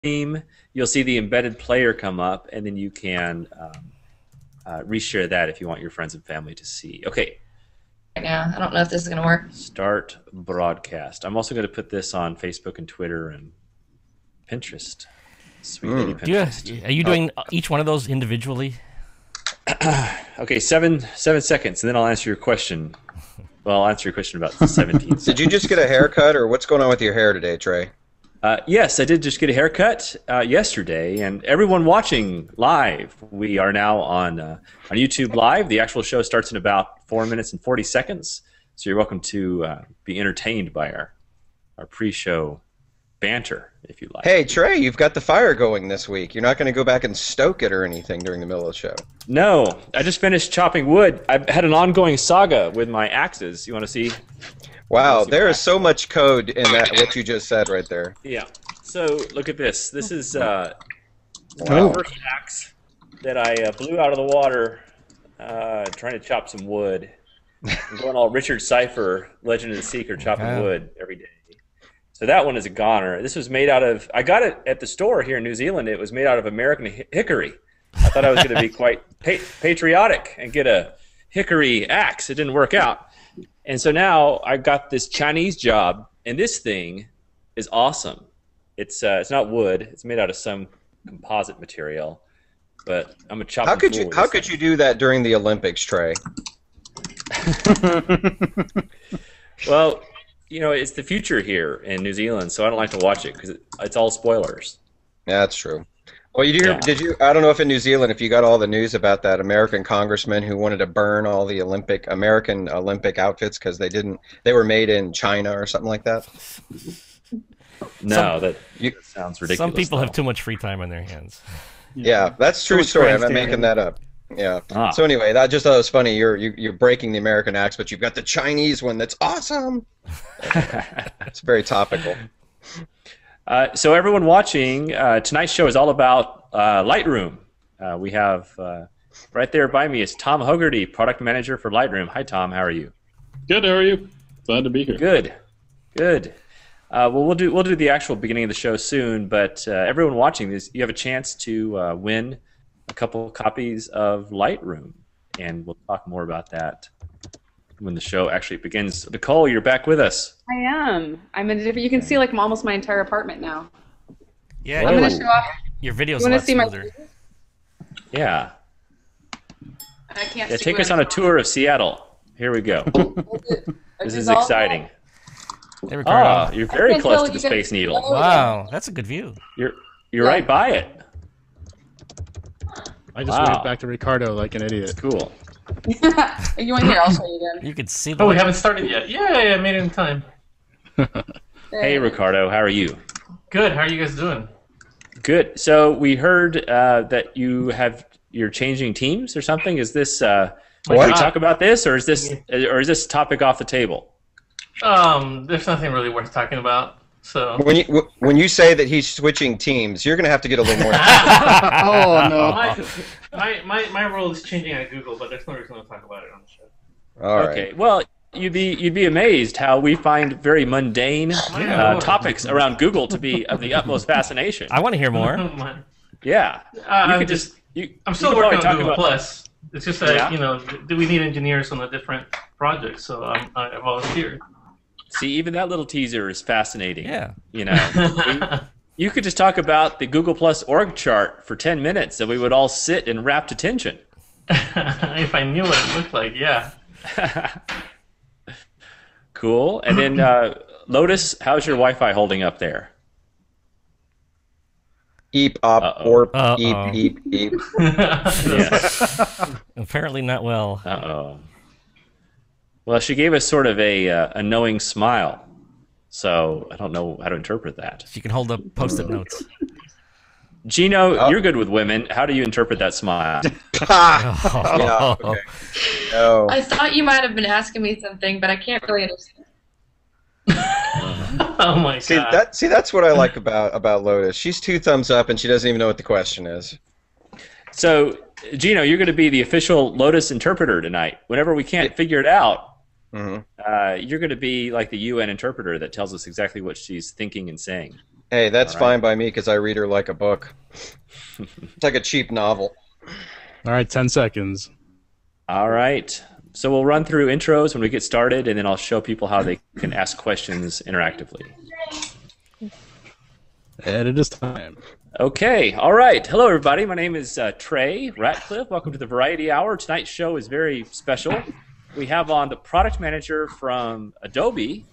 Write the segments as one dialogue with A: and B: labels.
A: you'll see the embedded player come up, and then you can reshare that if you want your friends and family to see. Okay.
B: Yeah, I don't know if this is going to work.
A: Start broadcast. I'm also going to put this on Facebook and Twitter and Pinterest. Sweet lady Pinterest.
C: Are you doing each one of those individually?
A: Okay, seven seconds, and then I'll answer your question. Well, I'll answer your question about 17 seconds.
D: Did you just get a haircut, or what's going on with your hair today, Trey?
A: Yes, I did just get a haircut yesterday, and everyone watching live, we are now on YouTube Live. The actual show starts in about 4 minutes and 40 seconds, so you're welcome to be entertained by our pre-show banter, if you like.
D: Hey, Trey, you've got the fire going this week. You're not going to go back and stoke it or anything during the middle of the show.
A: No, I just finished chopping wood. I've had an ongoing saga with my axes. You want to see?
D: Wow, there is so much code in that what you just said right there.
A: Yeah. So look at this. This is my first axe that I blew out of the water trying to chop some wood. I'm going all Richard Cypher, Legend of the Seeker, chopping wood every day. So that one is a goner. This was made out of, I got it at the store here in New Zealand. It was made out of American hickory. I thought I was going to be quite patriotic and get a hickory axe. It didn't work out. And so now I got this Chinese job, and this thing is awesome. It's not wood. It's made out of some composite material. But I'm a chop.
D: How could you do that during the Olympics, Trey?
A: Well, you know, it's the future here in New Zealand, so I don't like to watch it because it's all spoilers.
D: Yeah, that's true. Well, did you? I don't know if in New Zealand, if you got all the news about that American congressman who wanted to burn all the American Olympic outfits because they were made in China or something like that.
A: No, that sounds ridiculous.
C: Some people have too much free time on their hands.
D: Yeah, that's a true story. I'm not making that up. Yeah. So anyway, I just thought it was funny. You're breaking the American axe, but you've got the Chinese one that's awesome. It's very topical.
A: So everyone watching, tonight's show is all about Lightroom. We have right there by me is Tom Hogarty, product manager for Lightroom. Hi, Tom. How are you?
E: Good. How are you? Glad to be here.
A: Good. Good. Well, we'll do the actual beginning of the show soon, but everyone watching this, you have a chance to win a couple copies of Lightroom, and we'll talk more about that when the show actually begins. Nicole, you're back with us.
F: I am. I'm in a different. You can see like almost my entire apartment now.
C: Yeah,
F: I'm gonna show off.
C: Your video's
F: You
C: a
F: want
C: lot
F: to see
C: smoother.
A: Yeah.
F: I can't.
A: Yeah,
F: see
A: take us on a tour of Seattle. Here we go. This is exciting.
C: Hey, Ricardo.
A: You're very close to the Space Needle.
C: Wow, that's a good view.
A: You're right by it.
E: I just waved back to Ricardo like an idiot.
A: Cool.
F: You want here? I'll show you again.
C: You can see the
G: we haven't started yet. Yay, I made it in time.
A: Hey, Ricardo, how are you?
G: Good. How are you guys doing?
A: Good. So we heard that you're changing teams or something. Is this? Can we talk about this, or is this topic off the table?
G: There's nothing really worth talking about. So
D: when you say that he's switching teams, you're going to have to get a little more.
E: Oh no!
G: My role is changing at Google, but there's no reason to talk about it on the show.
D: All right.
A: Okay. Well, you'd be amazed how we find very mundane topics around Google to be of the utmost fascination.
C: I want to hear more.
A: Yeah.
G: I'm still working on Google Plus. It's just that do we need engineers on a different project? So I volunteered.
A: See, even that little teaser is fascinating.
C: Yeah.
A: You know, you could just talk about the Google Plus org chart for 10 minutes, and we would all sit in rapt attention.
G: If I knew what it looked like, yeah.
A: Cool. And then, Lotus, how's your Wi-Fi holding up there?
D: Eep, up, orp, eep, eep, eep.
A: Yeah.
C: Apparently not well.
A: Uh-oh. Well, she gave us sort of a knowing smile, so I don't know how to interpret that.
C: She can hold up Post-it notes.
A: Gino, you're good with women. How do you interpret that smile?
D: Yeah, okay. No.
B: I thought you might have been asking me something, but I can't really understand.
G: Oh my god!
D: That's what I like about Lotus. She's 2 thumbs up, and she doesn't even know what the question is.
A: So, Gino, you're going to be the official Lotus interpreter tonight. Whenever we can't figure it out, you're going to be like the UN interpreter that tells us exactly what she's thinking and saying.
D: Hey, that's fine by me because I read her like a book. It's like a cheap novel.
E: All right, 10 seconds.
A: All right. So we'll run through intros when we get started, and then I'll show people how they can ask questions interactively.
E: And it is time.
A: Okay. All right. Hello, everybody. My name is Trey Ratcliff. Welcome to the Variety Hour. Tonight's show is very special. We have on the product manager from Adobe.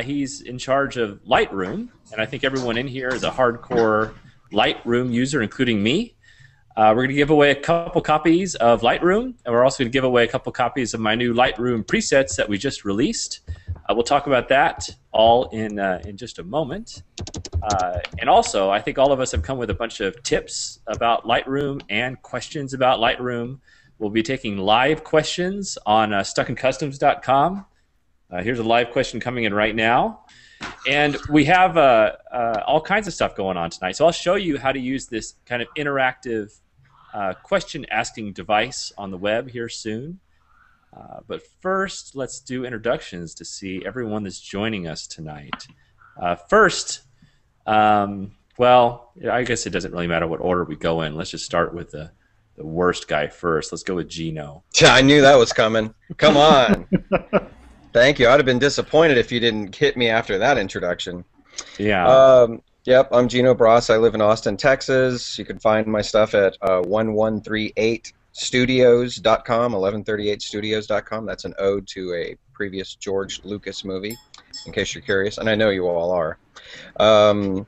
A: He's in charge of Lightroom, and I think everyone in here is a hardcore Lightroom user, including me. We're going to give away a couple copies of Lightroom, and we're also going to give away a couple copies of my new Lightroom presets that we just released. We'll talk about that all in just a moment. And also, I think all of us have come with a bunch of tips about Lightroom and questions about Lightroom. We'll be taking live questions on stuckincustoms.com. Here's a live question coming in right now. And we have all kinds of stuff going on tonight. So I'll show you how to use this kind of interactive question-asking device on the web here soon. But first, let's do introductions to see everyone that's joining us tonight. First, well, I guess it doesn't really matter what order we go in. Let's just start with the worst guy first. Let's go with Gino.
D: Yeah, I knew that was coming. Come on. Thank you. I'd have been disappointed if you didn't hit me after that introduction.
A: Yeah.
D: Yep, I'm Gino Barasa. I live in Austin, Texas. You can find my stuff at 1138studios.com, 1138studios.com. That's an ode to a previous George Lucas movie, in case you're curious, and I know you all are. And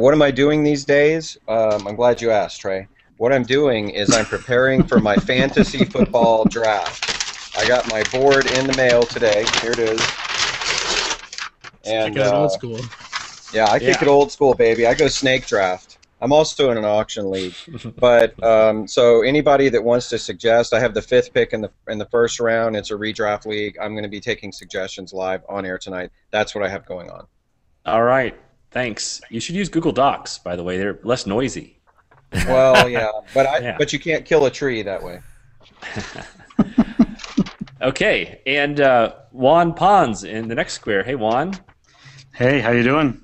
D: what am I doing these days? I'm glad you asked, Trey. What I'm doing is I'm preparing for my fantasy football draft. I got my board in the mail today. Here it is. And
E: Kick it old school.
D: Yeah, I kick it old school, baby. I go snake draft. I'm also in an auction league. But so anybody that wants to suggest, I have the 5th pick in the first round. It's a redraft league. I'm going to be taking suggestions live on air tonight. That's what I have going on.
A: All right. Thanks. You should use Google Docs, by the way. They're less noisy.
D: Well, yeah, but you can't kill a tree that way.
A: Okay, and Juan Pons in the next square. Hey, Juan.
H: Hey, how you doing?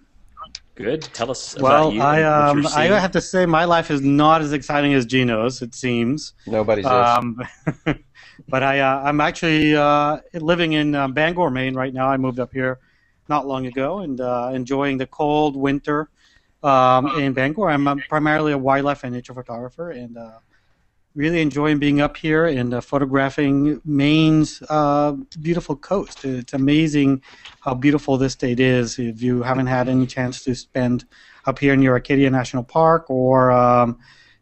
A: Good. Tell us about you.
H: Well, I have to say my life is not as exciting as Gino's, it seems.
D: Nobody's
H: But I'm actually living in Bangor, Maine right now. I moved up here not long ago and enjoying the cold winter in Bangor. I'm primarily a wildlife and nature photographer, and really enjoying being up here and photographing Maine's beautiful coast. It's amazing how beautiful this state is. If you haven't had any chance to spend up here near Acadia National Park or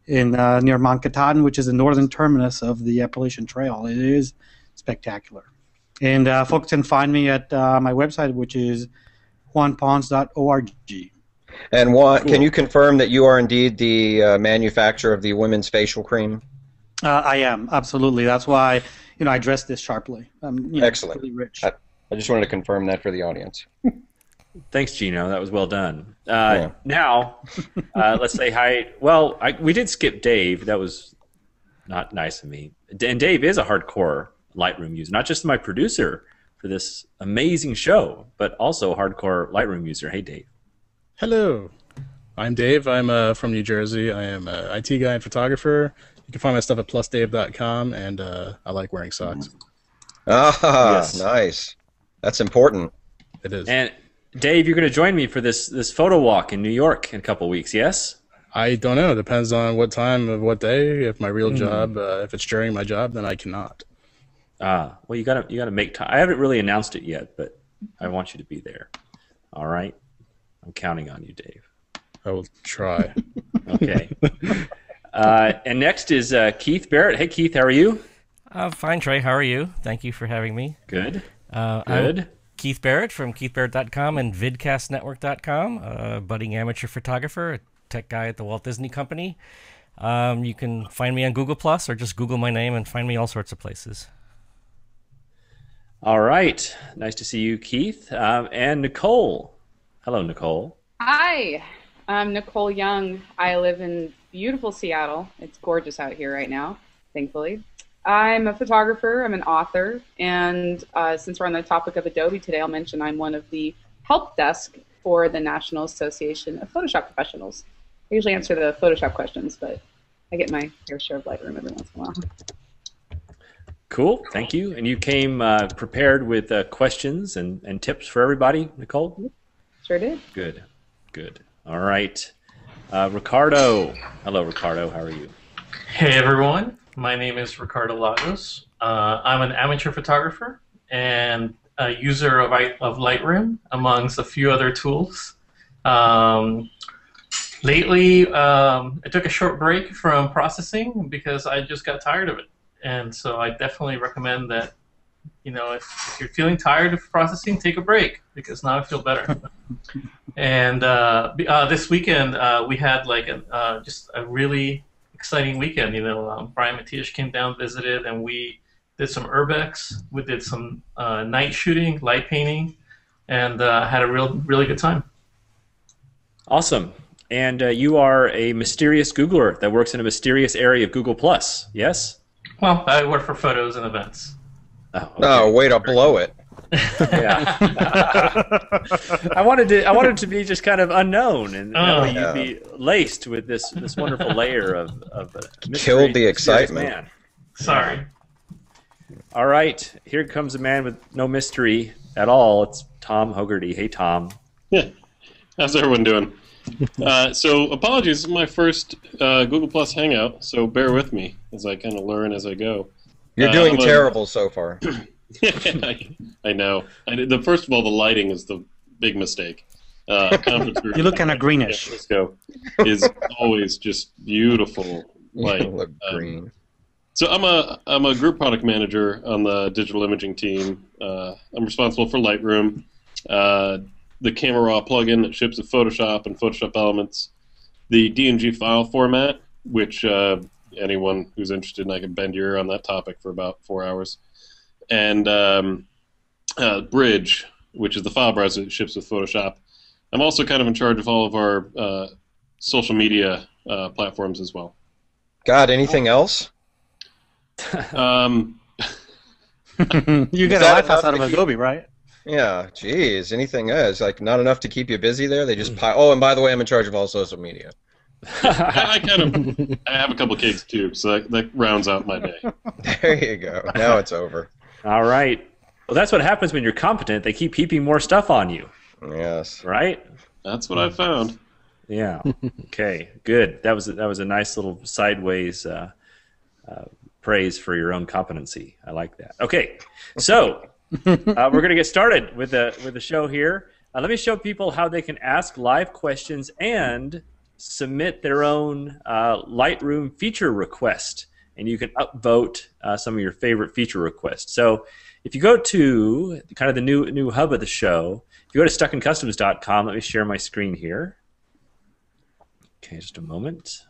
H: near Mount Katahdin, which is the northern terminus of the Appalachian Trail, it is spectacular. And folks can find me at my website, which is juanpons.org.
D: And Juan, cool. Can you confirm that you are indeed the manufacturer of the women's facial cream?
H: I am, absolutely. That's why, I dress this sharply.
D: Excellent.
H: Really rich.
D: I just wanted to confirm that for the audience.
A: Thanks, Gino. That was well done. Now, let's say hi. Well, we did skip Dave. That was not nice of me. And Dave is a hardcore Lightroom user, not just my producer for this amazing show, but also a hardcore Lightroom user. Hey, Dave.
E: Hello. I'm Dave. I'm from New Jersey. I am an IT guy and photographer. You can find my stuff at plusdave.com, and I like wearing socks.
D: Ah, yes. Nice. That's important.
E: It is.
A: And Dave, you're going to join me for this photo walk in New York in a couple weeks, yes?
E: I don't know. It depends on what time of what day. If my real job, if it's during my job, then I cannot.
A: Well, you gotta make time. I haven't really announced it yet, but I want you to be there. All right, I'm counting on you, Dave.
E: I will try.
A: Okay. And next is Keith Barrett. Hey, Keith, how are you?
C: Fine, Trey. How are you? Thank you for having me.
A: Good.
C: Good. I'm Keith Barrett from keithbarrett.com and vidcastnetwork.com, a budding amateur photographer, a tech guy at the Walt Disney Company. You can find me on Google Plus or just Google my name and find me all sorts of places.
A: All right. Nice to see you, Keith. And Nicole. Hello, Nicole.
F: Hi. I'm Nicole Young. I live in beautiful Seattle. It's gorgeous out here right now, thankfully. I'm a photographer. I'm an author. And since we're on the topic of Adobe today, I'll mention I'm one of the help desk for the National Association of Photoshop Professionals. I usually answer the Photoshop questions, but I get my fair share of Lightroom every once in a while.
A: Cool, thank you. And you came prepared with questions and tips for everybody, Nicole?
F: Sure did.
A: Good, good. All right. Ricardo. Hello, Ricardo. How are you?
G: Hey, everyone. My name is Ricardo Lagos. I'm an amateur photographer and a user of Lightroom, amongst a few other tools. Lately, I took a short break from processing because I just got tired of it. And so I definitely recommend that, if you're feeling tired of processing, take a break, because now I feel better. And this weekend, we had like just a really exciting weekend. Brian Matias came down, visited, and we did some urbex. We did some night shooting, light painting, and had a really good time.
A: Awesome. And you are a mysterious Googler that works in a mysterious area of Google+, yes?
G: Well, I work for photos and events.
D: Oh, okay. No, way to blow it.
A: Yeah. I wanted it to be just kind of unknown, and that way you'd be laced with this wonderful layer of mystery.
D: Killed the excitement.
A: Man.
G: Sorry.
A: All right, here comes a man with no mystery at all. It's Tom Hogarty. Hey, Tom.
I: Yeah. How's everyone doing? So apologies, this is my first Google Plus Hangout, so bear with me as I kind of learn as I go.
D: You're doing terrible so far.
I: I know. First of all, the lighting is the big mistake.
H: You look kind of greenish.
I: San Francisco is always just beautiful light.
D: You look green.
I: So I'm a group product manager on the digital imaging team. I'm responsible for Lightroom, the Camera Raw plugin that ships with Photoshop and Photoshop Elements, the DNG file format, which anyone who's interested, and I can bend your ear on that topic for about 4 hours, and Bridge, which is the file browser that ships with Photoshop. I'm also kind of in charge of all of our social media platforms as well.
D: God, anything else?
H: You get a Lighthouse out of Adobe, right?
D: Yeah, geez, anything else? Like, not enough to keep you busy there? They just pile. Oh, and by the way, I'm in charge of all social media.
I: I have a couple of gigs too, so that rounds out my day.
D: There you go. Now it's over.
A: All right. Well, that's what happens when you're competent. They keep heaping more stuff on you.
D: Yes.
A: Right?
I: That's what I found.
A: Yeah. Okay. Good. That was a nice little sideways praise for your own competency. I like that. Okay. So we're going to get started with the show here. Let me show people how they can ask live questions and submit their own Lightroom feature request, and you can upvote some of your favorite feature requests. So if you go to kind of the new hub of the show, if you go to stuckincustoms.com, let me share my screen here. Okay, just a moment.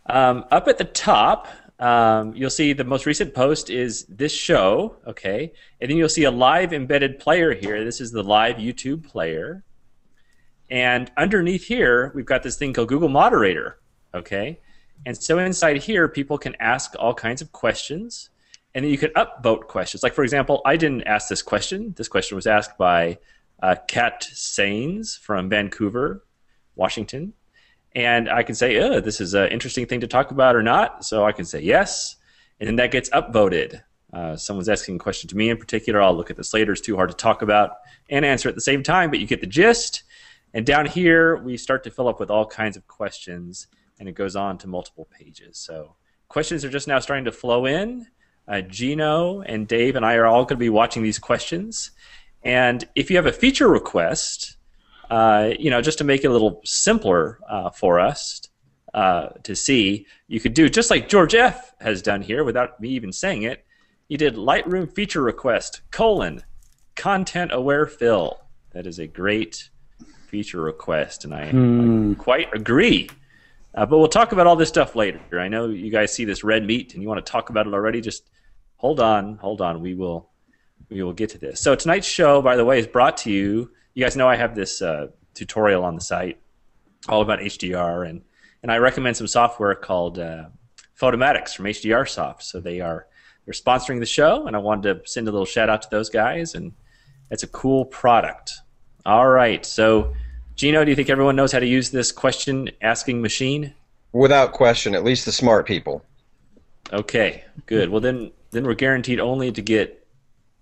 A: Up at the top, you'll see the most recent post is this show, okay? And then you'll see a live embedded player here. This is the live YouTube player. And underneath here, we've got this thing called Google Moderator, okay? And so inside here, people can ask all kinds of questions, and then you can upvote questions. Like, for example, I didn't ask this question. This question was asked by Kat Sains from Vancouver, Washington. And I can say, this is an interesting thing to talk about or not. So I can say yes, and then that gets upvoted. Someone's asking a question to me in particular. I'll look at this later. It's too hard to talk about and answer at the same time, but you get the gist. And down here, we start to fill up with all kinds of questions, and it goes on to multiple pages. So questions are just now starting to flow in. Gino and Dave and I are all going to be watching these questions. And if you have a feature request, just to make it a little simpler for us to see, you could do just like George F. has done here without me even saying it. He did Lightroom feature request, content-aware fill. That is a great feature request, and I quite agree. But we'll talk about all this stuff later. I know you guys see this red meat and you want to talk about it already. Just hold on. We will get to this. So tonight's show, by the way, is brought to you. You guys know I have this tutorial on the site all about HDR, and I recommend some software called Photomatix from HDR Soft. So they're sponsoring the show, and I wanted to send a little shout out to those guys and That's a cool product. All right. So, Gino, do you think everyone knows how to use this question asking machine?
D: Without question, at least the smart people.
A: Okay, good. Well, then we're guaranteed only to get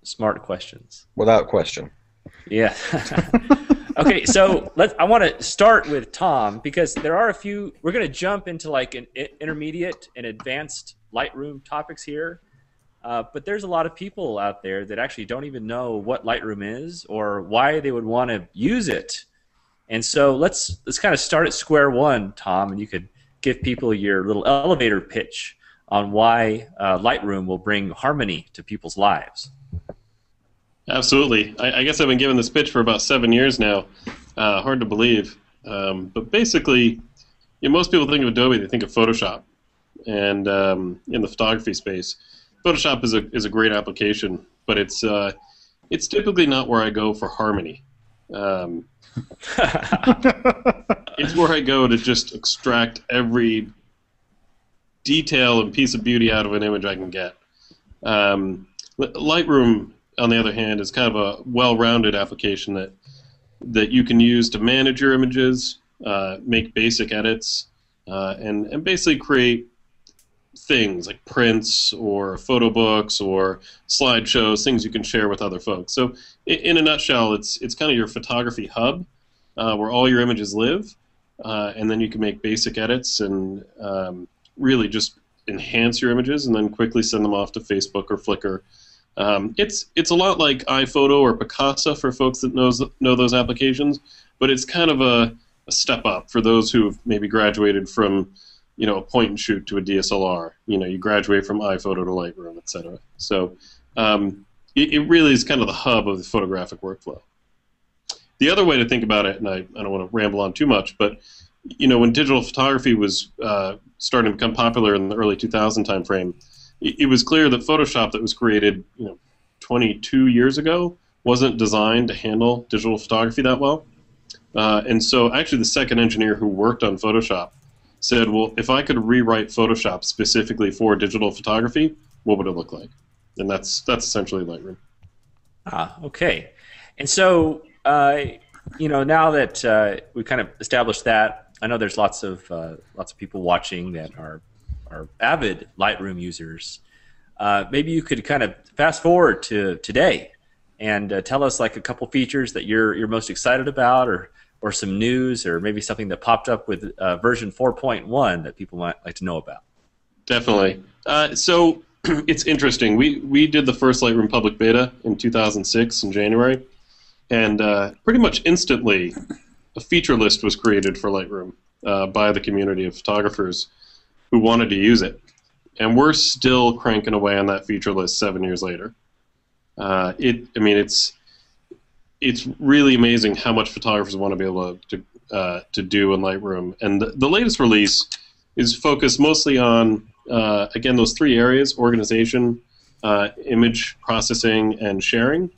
A: smart questions.
D: Without question.
A: Yeah. Okay, so I want to start with Tom because there are a few. We're going to jump into like an intermediate and advanced Lightroom topics here, but there's a lot of people out there that actually don't even know what Lightroom is or why they would want to use it. And so let's kind of start at square one, Tom, and you could give people your little elevator pitch on why Lightroom will bring harmony to people's lives.
I: Absolutely. I guess I've been giving this pitch for about 7 years now. Hard to believe. But basically, most people think of Adobe, they think of Photoshop. And in the photography space, Photoshop is a great application, but it's typically not where I go for harmony. It's where I go to just extract every detail and piece of beauty out of an image I can get. Lightroom, on the other hand, is kind of a well-rounded application that you can use to manage your images, make basic edits, and basically create things like prints or photo books or slideshows, things you can share with other folks. So in a nutshell, it's kind of your photography hub where all your images live, and then you can make basic edits and really just enhance your images and then quickly send them off to Facebook or Flickr. It's a lot like iPhoto or Picasa for folks that know those applications, but it's kind of a step up for those who have maybe graduated from a point and shoot to a DSLR. You graduate from iPhoto to Lightroom, etc. So it really is kind of the hub of the photographic workflow. The other way to think about it, and I don't want to ramble on too much, but when digital photography was starting to become popular in the early 2000 timeframe, it was clear that Photoshop that was created 22 years ago wasn't designed to handle digital photography that well. And so actually the second engineer who worked on Photoshop said, well, if I could rewrite Photoshop specifically for digital photography, what would it look like? And that's essentially Lightroom.
A: Okay. And so, now that we kind of established that, I know there's lots of people watching that are avid Lightroom users. Maybe you could kind of fast forward to today and tell us like a couple features that you're most excited about, or some news, or maybe something that popped up with version 4.1 that people might like to know about.
I: Definitely. So it's interesting. We did the first Lightroom public beta in 2006 in January, and pretty much instantly a feature list was created for Lightroom by the community of photographers who wanted to use it. And we're still cranking away on that feature list 7 years later. It's really amazing how much photographers want to be able to do in Lightroom. And the latest release is focused mostly on, again, those three areas: organization, image processing, and sharing.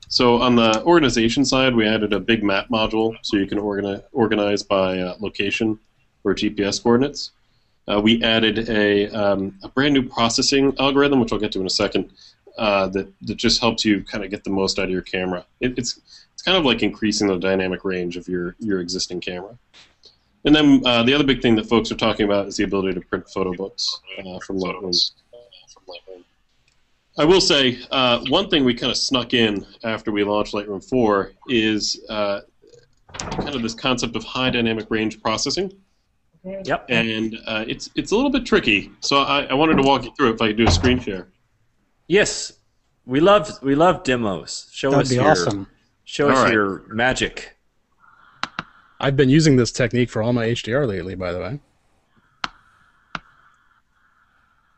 I: So on the organization side, we added a big map module so you can organize by location or GPS coordinates. We added a brand new processing algorithm, which I'll get to in a second, that just helps you kind of get the most out of your camera. It's kind of like increasing the dynamic range of your existing camera. And then the other big thing that folks are talking about is the ability to print photo books from Lightroom. I will say one thing we kind of snuck in after we launched Lightroom 4 is kind of this concept of high dynamic range processing.
A: Yep.
I: And it's a little bit tricky, so I wanted to walk you through it if I could do a screen share.
A: Yes, we love demos.
H: That'd be awesome.
A: Show us your magic.
E: I've been using this technique for all my HDR lately, by the way.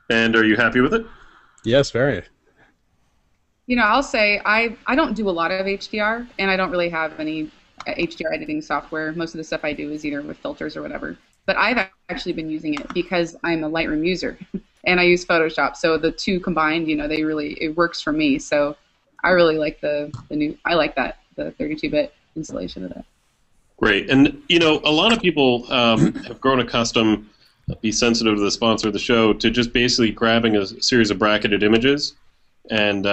I: And are you happy with it?
E: Yes, very.
F: I'll say I don't do a lot of HDR, and I don't really have any HDR editing software. Most of the stuff I do is either with filters or whatever. But I've actually been using it because I'm a Lightroom user, and I use Photoshop. So the two combined, it works for me. So I really like the 32-bit installation of that.
I: Great. And, a lot of people have grown accustomed, be sensitive to the sponsor of the show, to just basically grabbing a series of bracketed images and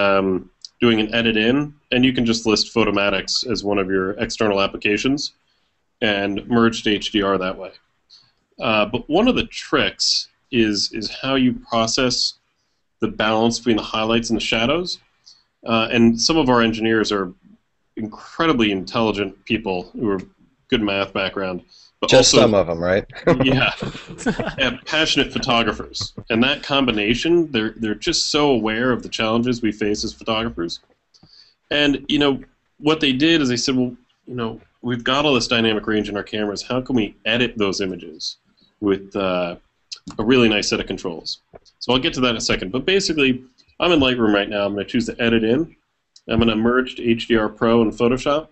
I: doing an edit in, and you can just list Photomatix as one of your external applications and merge to HDR that way. But one of the tricks is how you process the balance between the highlights and the shadows. And some of our engineers are incredibly intelligent people who are good math background. But
D: just
I: also,
D: some of them, right?
I: Yeah, and passionate photographers. And that combination, they're just so aware of the challenges we face as photographers. And, what they did is they said, well, we've got all this dynamic range in our cameras. How can we edit those images with a really nice set of controls? So I'll get to that in a second. But basically, I'm in Lightroom right now. I'm going to choose to edit in. I'm going to merge to HDR Pro and Photoshop.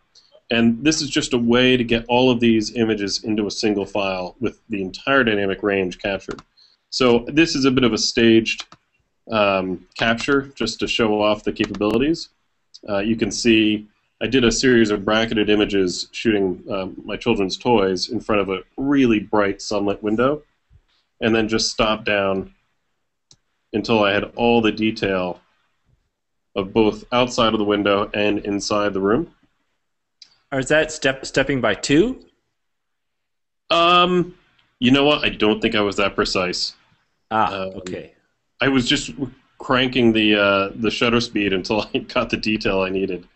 I: And this is just a way to get all of these images into a single file with the entire dynamic range captured. So this is a bit of a staged capture just to show off the capabilities. You can see I did a series of bracketed images shooting my children's toys in front of a really bright sunlit window, and then just stopped down until I had all the detail of both outside of the window and inside the room.
A: Or is that stepping by 2?
I: You know what? I don't think I was that precise.
A: Okay.
I: I was just cranking the shutter speed until I got the detail I needed.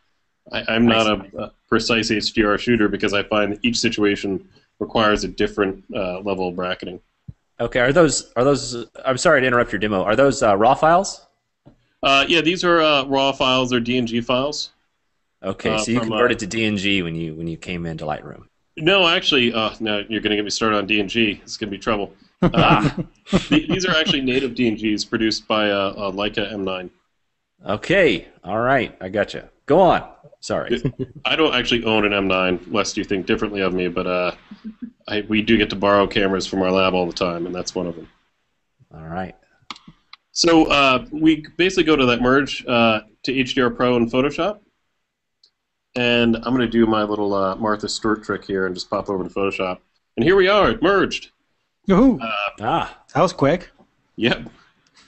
I: I'm not a precise HDR shooter because I find that each situation requires a different level of bracketing.
A: Okay. Are those? I'm sorry to interrupt your demo. Are those raw files?
I: Yeah, these are raw files. They're DNG files.
A: Okay, so you converted to DNG when you came into Lightroom.
I: No, actually, no, you're going to get me started on DNG. It's going to be trouble. These are actually native DNGs produced by a Leica M9.
A: Okay, all right, I gotcha. Go on. Sorry.
I: I don't actually own an M9, lest you think differently of me, but we do get to borrow cameras from our lab all the time, and that's one of them.
A: All right.
I: So we basically go to that merge to HDR Pro and Photoshop. And I'm going to do my little Martha Stewart trick here and just pop over to Photoshop. And here we are, it merged.
H: Yoo-hoo. That was quick.
I: Yep.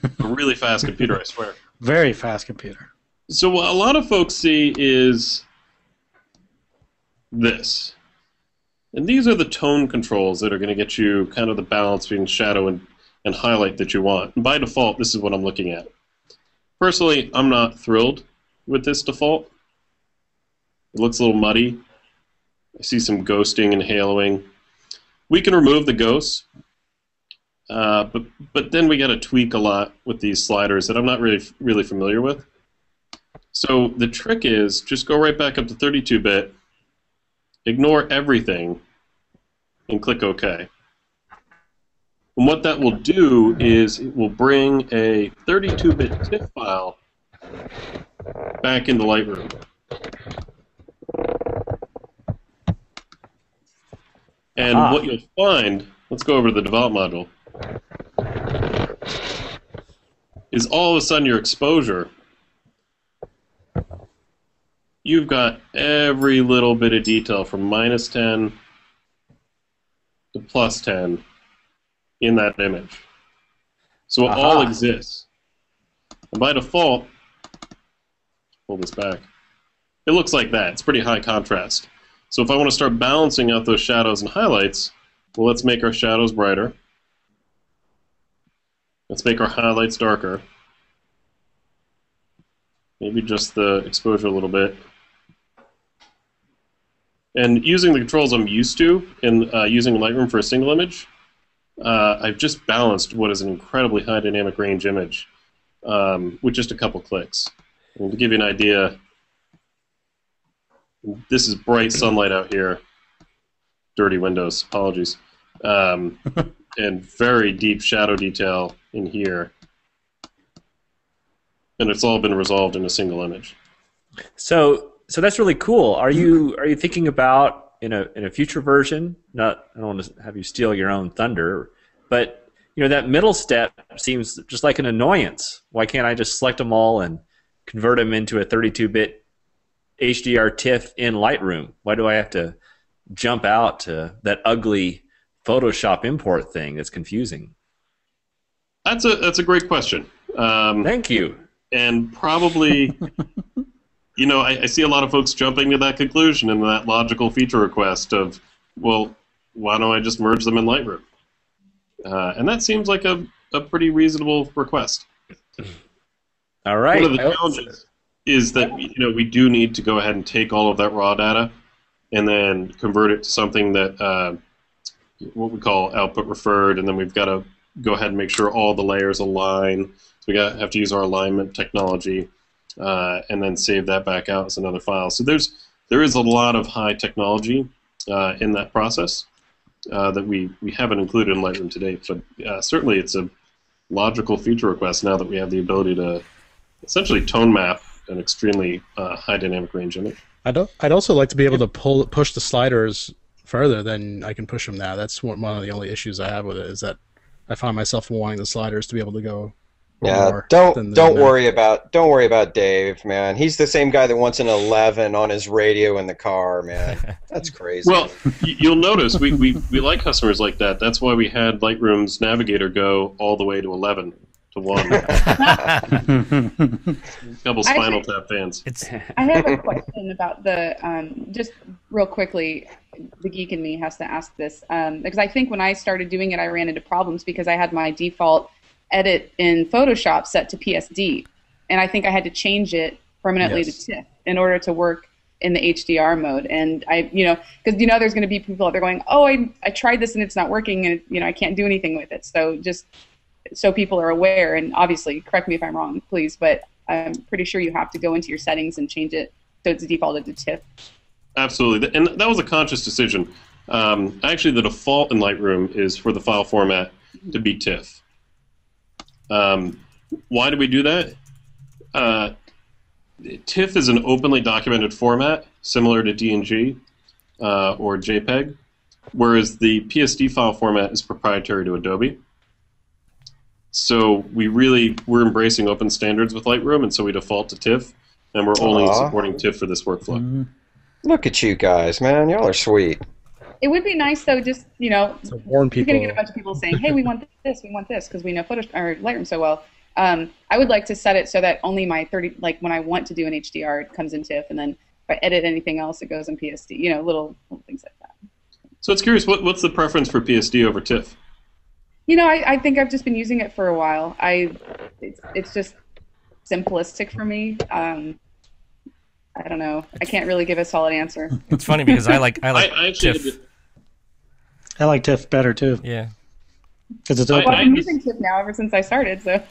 I: A really fast computer, I swear.
H: Very fast computer.
I: So what a lot of folks see is this. And these are the tone controls that are going to get you kind of the balance between shadow and highlight that you want. And by default, this is what I'm looking at. Personally, I'm not thrilled with this default. It looks a little muddy. I see some ghosting and haloing. We can remove the ghosts, but then we got to tweak a lot with these sliders that I'm not really familiar with. So the trick is just go right back up to 32-bit, ignore everything, and click OK. And what that will do is it will bring a 32-bit TIFF file back into Lightroom. And what you'll find, let's go over to the develop module, is all of a sudden your exposure, you've got every little bit of detail from -10 to +10 in that image. So it all exists. And by default, pull this back, it looks like that. It's pretty high contrast. So if I want to start balancing out those shadows and highlights, well, let's make our shadows brighter. Let's make our highlights darker. Maybe just the exposure a little bit. And using the controls I'm used to in using Lightroom for a single image, I've just balanced what is an incredibly high dynamic range image with just a couple clicks. And to give you an idea, this is bright sunlight out here. Dirty windows, apologies. And very deep shadow detail in here. And it's all been resolved in a single image.
A: So that's really cool. Are you thinking about in a future version? I don't want to have you steal your own thunder, but that middle step seems just like an annoyance. Why can't I just select them all and convert them into a 32-bit HDR TIFF in Lightroom? Why do I have to jump out to that ugly Photoshop import thing that's confusing?
I: That's a great question.
A: Thank you.
I: And probably you know, I see a lot of folks jumping to that conclusion and that logical feature request of, well, why don't I just merge them in Lightroom? And that seems like a pretty reasonable request.
A: All right.
I: One of the challenges is that, you know, we do need to go ahead and take all of that raw data and then convert it to something that what we call output referred, and then we've got to go ahead and make sure all the layers align. So we have to use our alignment technology and then save that back out as another file. So there is a lot of high technology in that process that we haven't included in Lightroom to date, but certainly it's a logical feature request now that we have the ability to essentially tone map an extremely high dynamic range image.
E: I'd also like to be able to push the sliders further than I can push them now. That's one of the only issues I have with it, is that I find myself wanting the sliders to be able to go.
D: Yeah, don't worry about Dave, man. He's the same guy that wants an 11 on his radio in the car, man. That's crazy.
I: Well, you'll notice we like customers like that. That's why we had Lightroom's Navigator go all the way to 11 to 1. Couple Spinal Tap fans.
F: I have a question about the just real quickly. The geek in me has to ask this because I think when I started doing it, I ran into problems because I had my default edit in Photoshop set to PSD, and I think I had to change it permanently to TIFF in order to work in the HDR mode. And I, because there's going to be people out there going, oh, I tried this and it's not working, and I can't do anything with it. So just so people are aware, and obviously correct me if I'm wrong, please, but I'm pretty sure you have to go into your settings and change it so it's defaulted to TIFF.
I: Absolutely, and that was a conscious decision. Actually, the default in Lightroom is for the file format to be TIFF. Why do we do that? TIFF is an openly documented format, similar to DNG or JPEG, whereas the PSD file format is proprietary to Adobe. So we're embracing open standards with Lightroom, and so we default to TIFF, and we're only supporting TIFF for this workflow.
D: Mm-hmm. Look at you guys, man. Y'all are sweet.
F: It would be nice, though, just,
E: to warn people.
F: You're going to get a bunch of people saying, hey, we want this, because we know Lightroom so well. I would like to set it so that only my 30, like when I want to do an HDR, it comes in TIFF, and then if I edit anything else, it goes in PSD, little things like that.
I: So it's curious, what's the preference for PSD over TIFF?
F: I think I've just been using it for a while. It's just simplistic for me. I don't know. I can't really give a solid answer.
C: It's funny because I like TIFF.
H: I like TIFF better too.
C: Yeah.
H: Because it's open.
F: Well, I've been using TIFF now ever since I started. So.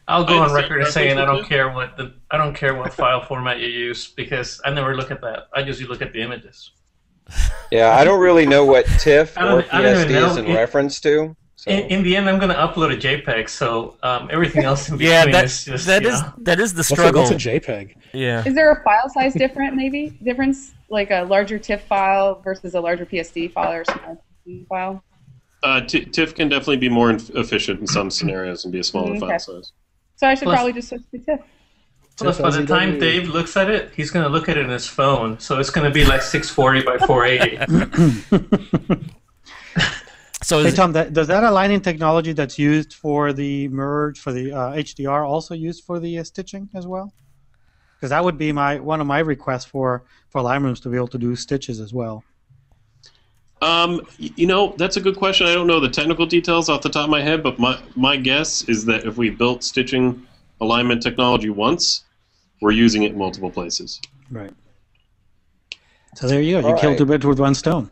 G: I'll go on record as saying I don't care what file format you use, because I never look at that. I usually look at the images.
D: Yeah, I don't really know what TIFF or PSD is in reference to. So.
G: In the end, I'm going to upload a JPEG, so everything else in between is just...
C: that is the struggle.
E: What's a JPEG?
C: Yeah.
F: Is there a file size difference, like a larger TIFF file versus a larger PSD file or smaller PSD file?
I: TIFF can definitely be more efficient in some scenarios and be a smaller file size.
F: So I should probably just switch to TIFF.
G: Plus, by the time Dave looks at it, he's going to look at it in his phone, so it's going to be like 640 by 480.
H: So hey, Tom, does that aligning technology that's used for the merge, for the HDR, also used for the stitching as well? Because that would be one of my requests for Lightrooms to be able to do stitches as well.
I: That's a good question. I don't know the technical details off the top of my head, but my guess is that if we built stitching alignment technology once, we're using it in multiple places.
H: Right. So there you go. You killed two birds with one stone.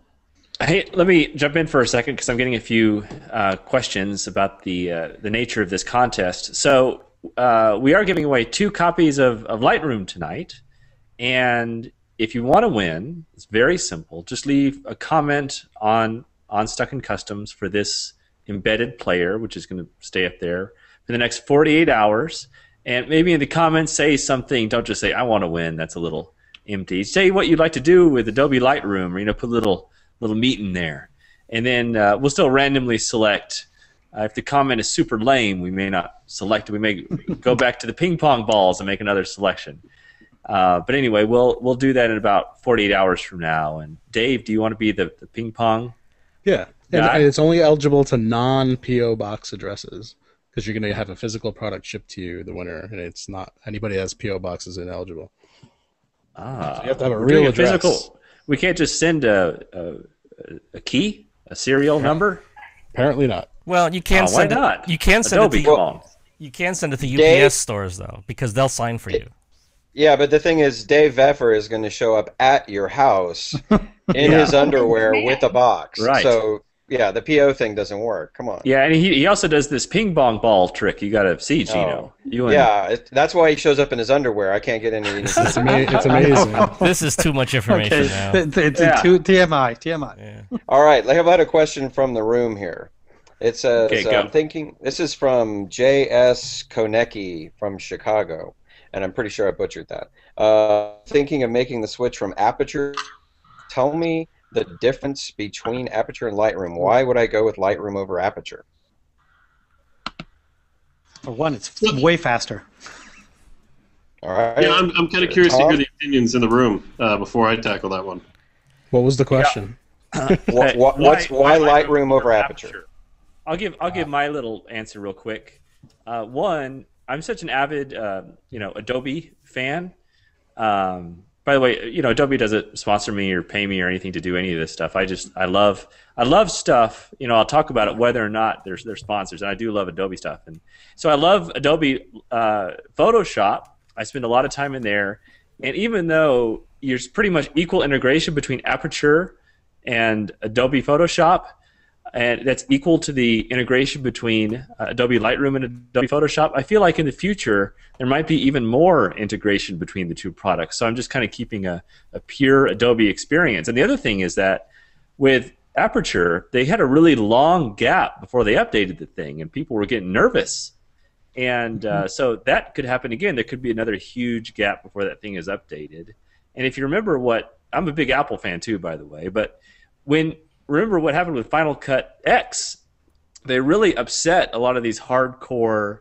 A: Hey, let me jump in for a second because I'm getting a few questions about the nature of this contest. So we are giving away 2 copies of Lightroom tonight, and if you want to win, it's very simple. Just leave a comment on Stuck in Customs for this embedded player, which is going to stay up there for the next 48 hours, and maybe in the comments say something. Don't just say I want to win. That's a little empty. Say what you'd like to do with Adobe Lightroom, or put a little meat in there, and then we'll still randomly select. If the comment is super lame, we may not select it. We may go back to the ping pong balls and make another selection. But anyway, we'll do that in about 48 hours from now. And Dave, do you want to be the ping pong?
E: Yeah, and it's only eligible to non-PO box addresses because you're going to have a physical product shipped to you, the winner, and it's not anybody that has PO boxes ineligible.
A: Ah,
E: So you have to have a
A: we're
E: real
A: doing
E: address.
A: physical. We can't just send a key, a serial number.
E: Apparently not.
C: Well, you can
A: Why
C: send it.
A: not?
C: You can send
A: Adobe,
C: it
A: come
C: to.
A: on.
C: You can send it to UPS
D: Dave?
C: stores though, because they'll sign for you.
D: Yeah, but the thing is, Dave Veffer is going to show up at your house in his underwear with a box.
A: Right.
D: So, yeah, the PO thing doesn't work. Come on.
A: Yeah, and he also does this ping pong ball trick. You got to see, Gino.
D: Yeah, that's why he shows up in his underwear. I can't get any.
E: It's amazing.
C: This is too much information now.
H: It's TMI. TMI.
C: Yeah.
D: All right, how about a question from the room here? It says,
A: Okay, go.
D: I'm thinking, this is from J.S. Konecki from Chicago, and I'm pretty sure I butchered that. Thinking of making the switch from Aperture. Tell me the difference between Aperture and Lightroom. Why would I go with Lightroom over Aperture?
H: For one, it's way faster.
D: All right.
I: Yeah, I'm kind of curious to hear the opinions in the room before I tackle that one.
E: What was the question?
D: Why Lightroom over Aperture?
A: I'll give my little answer real quick. One, I'm such an avid Adobe fan. By the way, Adobe doesn't sponsor me or pay me or anything to do any of this stuff. I love stuff. I'll talk about it whether or not they're sponsors, and I do love Adobe stuff. And so I love Adobe Photoshop. I spend a lot of time in there, and even though there's pretty much equal integration between Aperture and Adobe Photoshop, and that's equal to the integration between Adobe Lightroom and Adobe Photoshop, I feel like in the future there might be even more integration between the two products. So I'm just kind of keeping a pure Adobe experience. And the other thing is that with Aperture, they had a really long gap before they updated the thing, and people were getting nervous. And so that could happen again. There could be another huge gap before that thing is updated. And if you remember I'm a big Apple fan too, by the way, but remember what happened with Final Cut X, they really upset a lot of these hardcore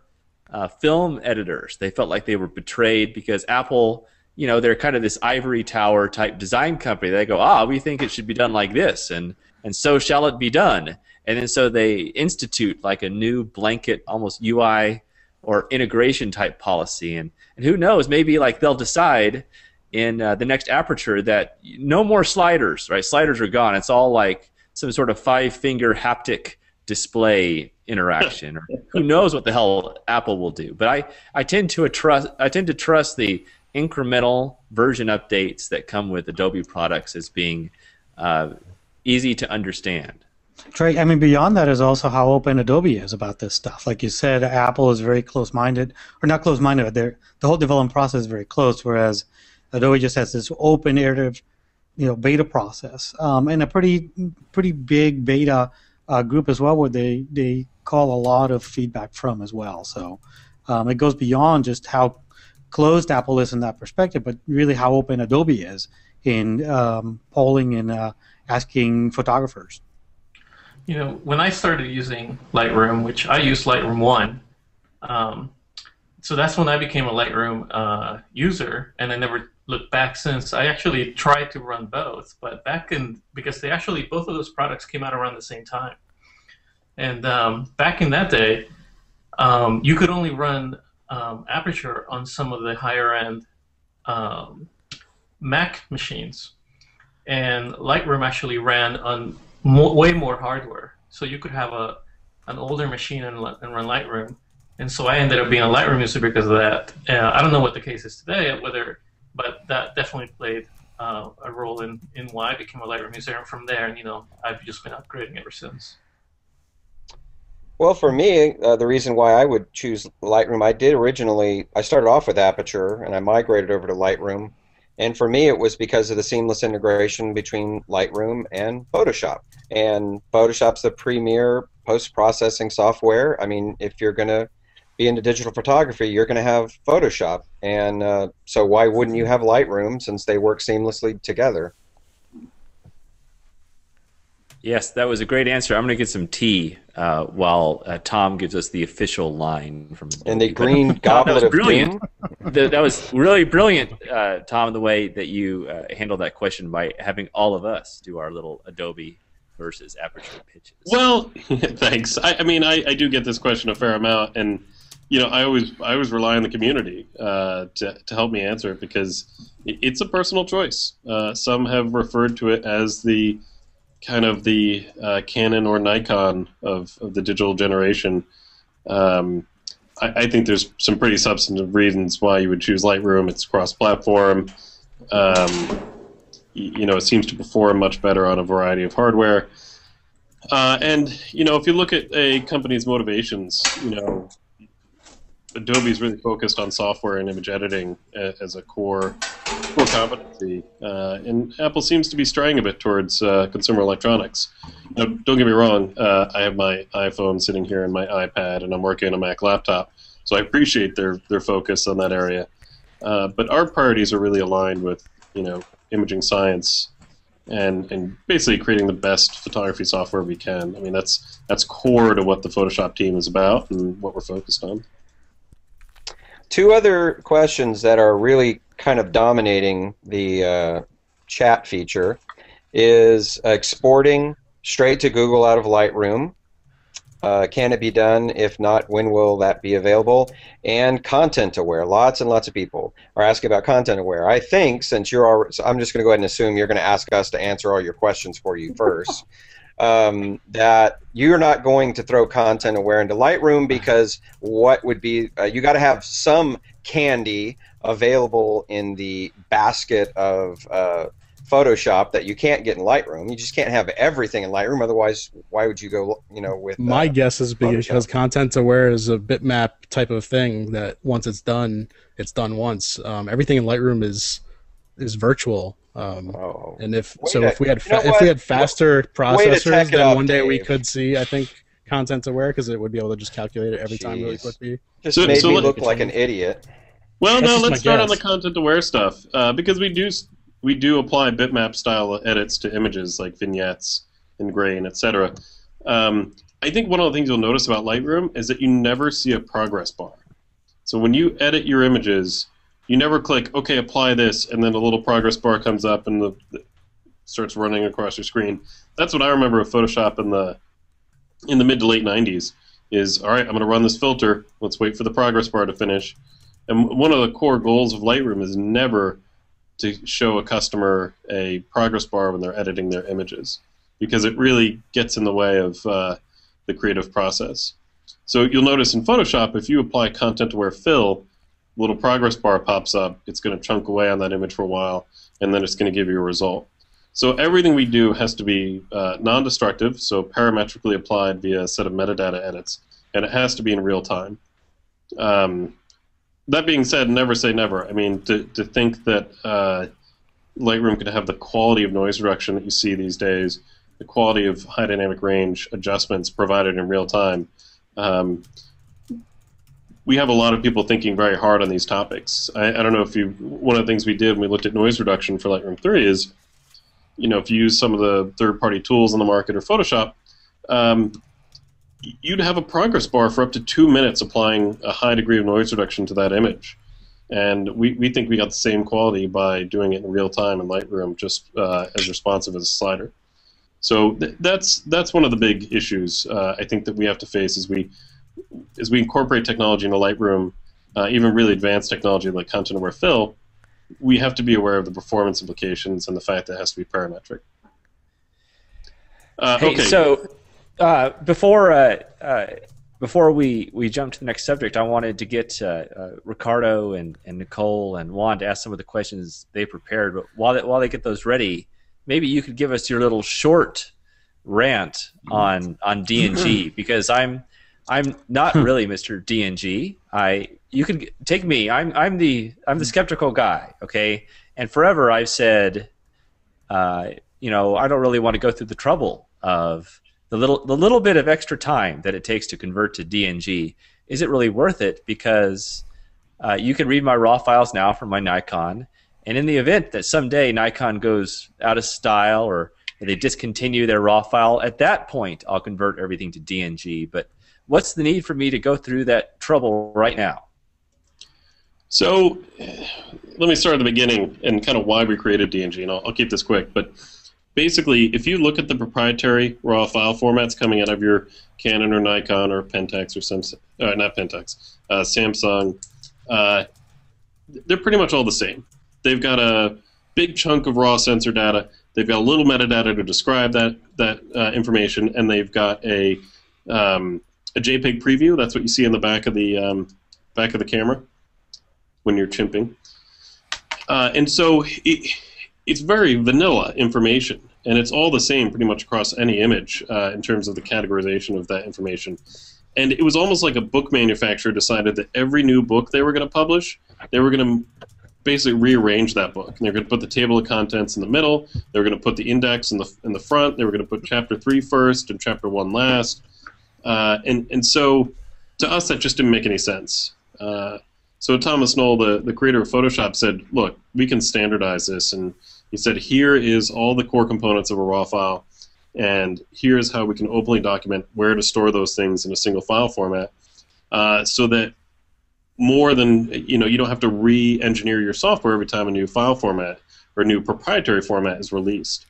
A: film editors. They felt like they were betrayed because Apple, they're kind of this ivory tower type design company. They go, we think it should be done like this, and so shall it be done. And then so they institute like a new blanket, almost UI or integration type policy. And who knows, maybe like they'll decide in the next Aperture that no more sliders, right? Sliders are gone. It's all like some sort of 5-finger haptic display interaction, or who knows what the hell Apple will do. But I tend to trust the incremental version updates that come with Adobe products as being easy to understand.
H: Trey, beyond that is also how open Adobe is about this stuff. Like you said, Apple is very close-minded, or not close-minded, but the whole development process is very close, whereas Adobe just has this open iterative, beta process, and a pretty big beta group as well, where they call a lot of feedback from as well. So it goes beyond just how closed Apple is in that perspective, but really how open Adobe is in polling and asking photographers.
G: When I started using Lightroom, which I used Lightroom 1, so that's when I became a Lightroom user, and I never looked back since. I actually tried to run both, but because both of those products came out around the same time. And back in that day, you could only run Aperture on some of the higher-end Mac machines. And Lightroom actually ran on way more hardware. So you could have an older machine and run Lightroom. And so I ended up being a Lightroom user because of that. I don't know what the case is today, but that definitely played a role in why I became a Lightroom user. And from there, I've just been upgrading ever since.
D: Well, for me, the reason why I would choose Lightroom, I started off with Aperture, and I migrated over to Lightroom. And for me, it was because of the seamless integration between Lightroom and Photoshop. And Photoshop's the premier post-processing software. If you're going to be into digital photography, you're going to have Photoshop. And so why wouldn't you have Lightroom, since they work seamlessly together?
A: Yes, that was a great answer. I'm going to get some tea while Tom gives us the official line from.
D: And the green goblet of doom.
A: That was really brilliant, Tom, the way that you handled that question by having all of us do our little Adobe versus Aperture pitches.
I: Well, thanks. I do get this question a fair amount, and I always rely on the community to help me answer it, because it's a personal choice. Some have referred to it as the kind of the Canon or Nikon of the digital generation. I think there's some pretty substantive reasons why you would choose Lightroom. It's cross-platform. It seems to perform much better on a variety of hardware. And if you look at a company's motivations, Adobe is really focused on software and image editing as a core competency, and Apple seems to be straying a bit towards consumer electronics. Don't get me wrong, I have my iPhone sitting here and my iPad, and I'm working on a Mac laptop, so I appreciate their focus on that area. But our priorities are really aligned with imaging science and basically creating the best photography software we can. I mean, that's core to what the Photoshop team is about and what we're focused on.
D: Two other questions that are really kind of dominating the chat feature is exporting straight to Google out of Lightroom. Can it be done? If not, when will that be available? And content aware. Lots and lots of people are asking about content aware. I think since so I'm just going to go ahead and assume you're going to ask us to answer all your questions for you first. That you're not going to throw content aware into Lightroom, because what would be you got to have some candy available in the basket of Photoshop that you can't get in Lightroom. You just can't have everything in Lightroom. Otherwise, why would you go with
E: my guess is because content aware is a bitmap type of thing that once it's done once. Everything in Lightroom is virtual. And if we had faster processors, then one day we could see, I think, content aware, because it would be able to just calculate it every time really quickly.
D: Just made me look like an idiot.
I: Well, no, let's start on the content aware stuff, because we do apply bitmap style edits to images like vignettes and grain, etc. I think one of the things you'll notice about Lightroom is that you never see a progress bar. So when you edit your images, you never click, okay, apply this, and then a little progress bar comes up and starts running across your screen. That's what I remember of Photoshop in the mid to late 90s, is, all right, I'm going to run this filter, let's wait for the progress bar to finish. And one of the core goals of Lightroom is never to show a customer a progress bar when they're editing their images, because it really gets in the way of the creative process. So you'll notice in Photoshop, if you apply content-aware fill, a little progress bar pops up, it's going to chunk away on that image for a while, and then it's going to give you a result. So everything we do has to be non-destructive, so parametrically applied via a set of metadata edits, and it has to be in real time. That being said, never say never. I mean, to think that Lightroom could have the quality of noise reduction that you see these days, the quality of high dynamic range adjustments provided in real time, we have a lot of people thinking very hard on these topics. I don't know if one of the things we did when we looked at noise reduction for Lightroom 3 is, if you use some of the third-party tools on the market or Photoshop, you'd have a progress bar for up to 2 minutes applying a high degree of noise reduction to that image. And we think we got the same quality by doing it in real time in Lightroom, just as responsive as a slider. So that's one of the big issues I think that we have to face as we incorporate technology into Lightroom, even really advanced technology like content-aware fill. We have to be aware of the performance implications and the fact that it has to be parametric.
A: Hey,
I: okay.
A: So before we jump to the next subject, I wanted to get Ricardo and Nicole and Juan to ask some of the questions they prepared. But while they get those ready, maybe you could give us your little short rant on DNG, because I'm not really Mr. DNG. You can take me. I'm the skeptical guy, okay? And forever I've said, I don't really want to go through the trouble of the little bit of extra time that it takes to convert to DNG. Is it really worth it? Because you can read my raw files now from my Nikon, and in the event that someday Nikon goes out of style or they discontinue their raw file, at that point I'll convert everything to DNG. But what's the need for me to go through that trouble right now?
I: So let me start at the beginning and kind of why we created DNG, and I'll keep this quick. But basically, if you look at the proprietary RAW file formats coming out of your Canon or Nikon or Pentax or Samsung, not Pentax, Samsung, they're pretty much all the same. They've got a big chunk of raw sensor data. They've got a little metadata to describe that information, and they've got a JPEG preview. That's what you see in the back of the camera when you're chimping. And so it's very vanilla information, and it's all the same pretty much across any image in terms of the categorization of that information. And it was almost like a book manufacturer decided that every new book they were going to publish, they were going to basically rearrange that book. And they were going to put the table of contents in the middle. They were going to put the index in the front. They were going to put chapter 3 first and chapter 1 last. And so to us, that just didn't make any sense. So Thomas Knoll, the creator of Photoshop, said, look, we can standardize this. And he said, here is all the core components of a RAW file, and here's how we can openly document where to store those things in a single file format, so that more than, you don't have to re-engineer your software every time a new file format or a new proprietary format is released.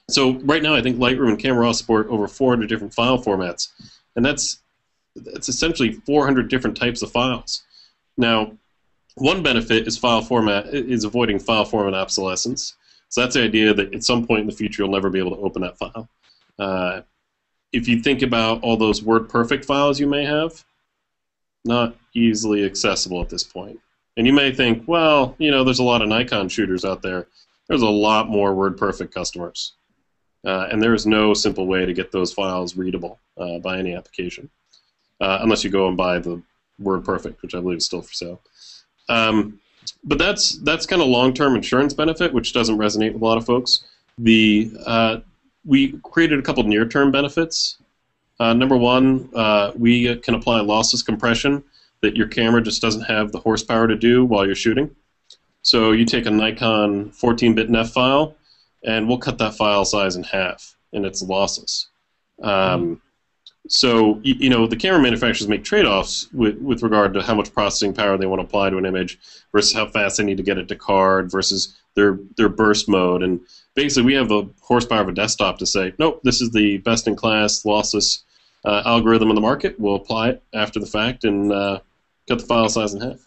I: So right now, I think Lightroom and Camera Raw support over 400 different file formats, and that's essentially 400 different types of files. Now, one benefit is avoiding file format obsolescence. So that's the idea that at some point in the future you'll never be able to open that file. If you think about all those WordPerfect files you may have, not easily accessible at this point. And you may think, well, there's a lot of Nikon shooters out there. There's a lot more WordPerfect customers. And there is no simple way to get those files readable by any application, unless you go and buy the WordPerfect, which I believe is still for sale. But that's kind of long-term insurance benefit, which doesn't resonate with a lot of folks. We created a couple near-term benefits. Number one, we can apply lossless compression that your camera just doesn't have the horsepower to do while you're shooting. So you take a Nikon 14-bit NEF file, and we'll cut that file size in half, and it's lossless. So, the camera manufacturers make trade-offs with regard to how much processing power they want to apply to an image versus how fast they need to get it to card versus their burst mode. And basically, we have the horsepower of a desktop to say, nope, this is the best-in-class lossless algorithm on the market. We'll apply it after the fact and cut the file size in half.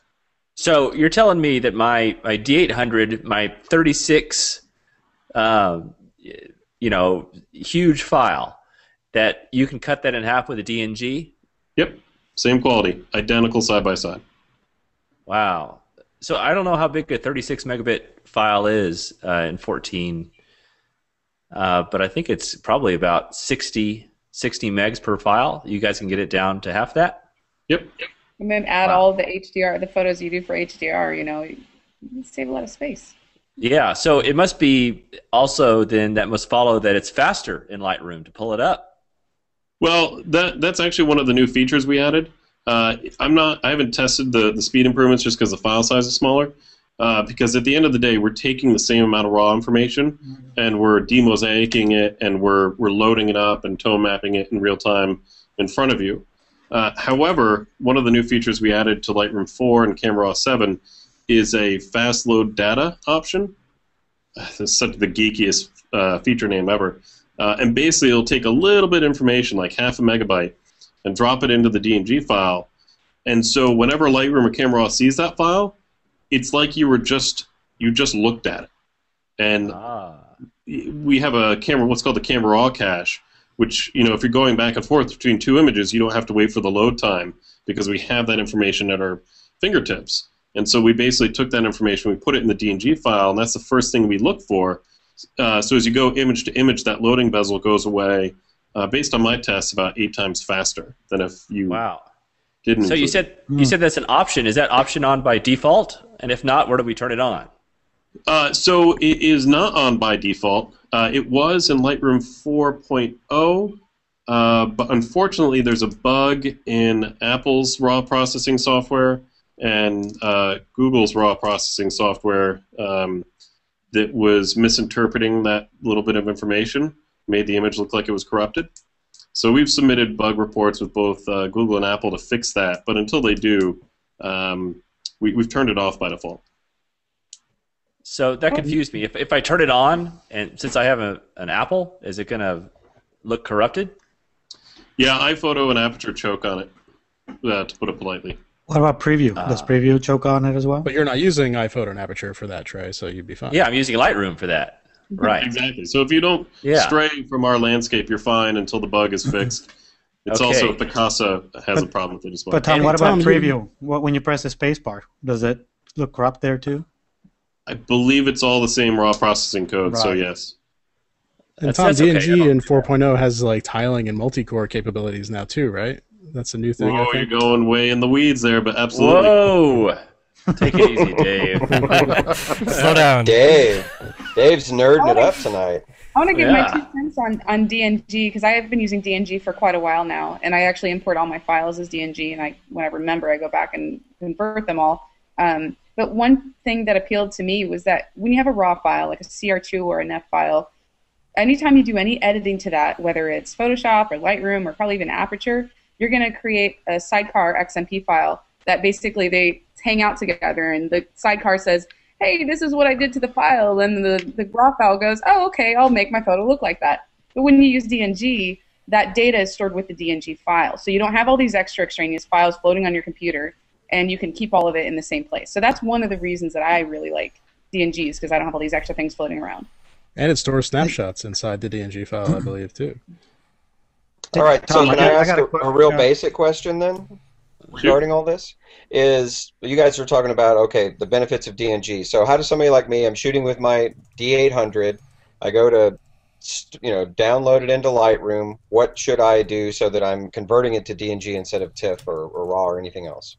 A: So you're telling me that my D800, my 36, huge file, that you can cut that in half with a DNG?
I: Yep, same quality, identical side by side.
A: Wow. So I don't know how big a 36 megabit file is in 14, but I think it's probably about 60 megs per file. You guys can get it down to half that?
I: Yep.
F: And then add all the HDR, the photos you do for HDR, you save a lot of space.
A: Yeah, so it must be also then that must follow that it's faster in Lightroom to pull it up.
I: Well, that's actually one of the new features we added. I haven't tested the speed improvements just because the file size is smaller. Because at the end of the day, we're taking the same amount of raw information and we're demosaicing it and we're loading it up and tone mapping it in real time in front of you. However, one of the new features we added to Lightroom 4 and Camera Raw 7 is a fast load data option. It's such the geekiest feature name ever. And basically, it'll take a little bit of information, like half a megabyte, and drop it into the DNG file. And so whenever Lightroom or Camera Raw sees that file, it's like you just looked at it. And we have what's called the Camera Raw cache, which, if you're going back and forth between two images, you don't have to wait for the load time because we have that information at our fingertips. And so we basically took that information, we put it in the DNG file, and that's the first thing we look for. So as you go image to image, that loading bezel goes away, based on my tests, about 8 times faster than if you didn't.
A: So you said that's an option. Is that option on by default? And if not, where do we turn it on?
I: So it is not on by default. It was in Lightroom 4.0, but unfortunately there's a bug in Apple's raw processing software and Google's raw processing software that was misinterpreting that little bit of information, made the image look like it was corrupted. So we've submitted bug reports with both Google and Apple to fix that, but until they do, we've turned it off by default.
A: So that confused me. If I turn it on, and since I have an Apple, is it going to look corrupted?
I: Yeah, iPhoto and Aperture choke on it, to put it politely.
H: What about Preview? Does Preview choke on it as well?
E: But you're not using iPhoto and Aperture for that, Trey, so you'd be fine.
A: Yeah, I'm using Lightroom for that. Right.
I: Exactly. So if you don't stray from our landscape, you're fine until the bug is fixed. It's also Picasa has a problem with it as well.
H: But Tom, what about Preview? When you press the space bar, does it look corrupt there too?
I: I believe it's all the same raw processing code, so yes.
E: And Tom, DNG in 4.0 has like tiling and multi-core capabilities now too, right? That's a new thing.
I: Whoa, you're going way in the weeds there, but absolutely.
A: Whoa! Take it easy, Dave.
C: Slow down.
D: Dave's nerding it up tonight.
F: I want to give my 2 cents on DNG because I have been using DNG for quite a while now, and I actually import all my files as DNG, and when I remember, I go back and convert them all. But one thing that appealed to me was that when you have a raw file, like a CR2 or a NEF file, anytime you do any editing to that, whether it's Photoshop or Lightroom or probably even Aperture, you're going to create a sidecar XMP file that basically they hang out together, and the sidecar says, hey, this is what I did to the file, and the raw file goes, oh, okay, I'll make my photo look like that. But when you use DNG, that data is stored with the DNG file. So you don't have all these extra extraneous files floating on your computer, and you can keep all of it in the same place. So that's one of the reasons that I really like DNGs, because I don't have all these extra things floating around.
E: And it stores snapshots inside the DNG file, I believe, too.
D: All right, Tom, can I ask a real basic question then? Regarding all this, is you guys are talking about, okay, the benefits of DNG. So how does somebody like me, I'm shooting with my D800, I go to, download it into Lightroom, what should I do so that I'm converting it to DNG instead of TIFF or RAW or anything else?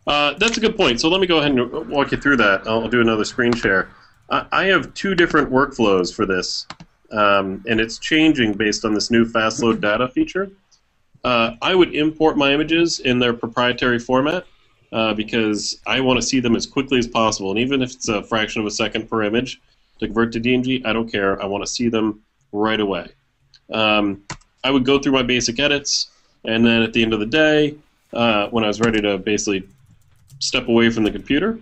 I: That's a good point. So let me go ahead and walk you through that. I'll do another screen share. I have 2 different workflows for this, and it's changing based on this new fast load data feature. I would import my images in their proprietary format because I want to see them as quickly as possible. And even if it's a fraction of a second per image to convert to DNG, I don't care. I want to see them right away. I would go through my basic edits, and then at the end of the day, when I was ready to basically step away from the computer,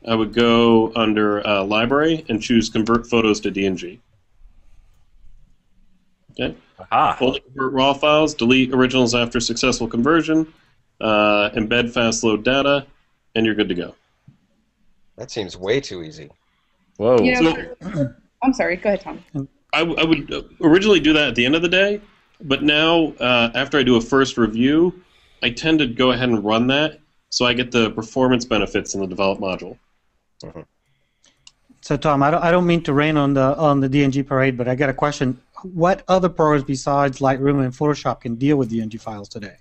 I: I would go under Library and choose Convert Photos to DNG. Okay. Only convert raw files, delete originals after successful conversion, embed fast load data, and you're good to go.
D: That seems way too easy.
A: Whoa.
F: I'm sorry. Go ahead, Tom.
I: I would originally do that at the end of the day, but now after I do a first review, I tend to go ahead and run that so I get the performance benefits in the develop module.
H: So Tom, I don't mean to rain on the DNG parade, but I got a question. What other programs besides Lightroom and Photoshop can deal with DNG files today?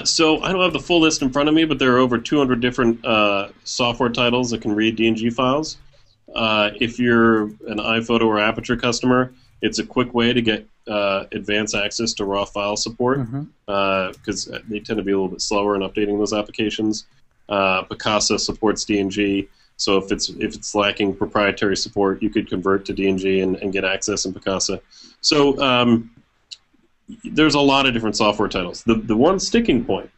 I: So I don't have the full list in front of me, but there are over 200 different software titles that can read DNG files. If you're an iPhoto or Aperture customer, it's a quick way to get advanced access to raw file support because they tend to be a little bit slower in updating those applications. Picasa supports DNG. So if it's lacking proprietary support, you could convert to DNG and get access in Picasa. So there's a lot of different software titles. The one sticking point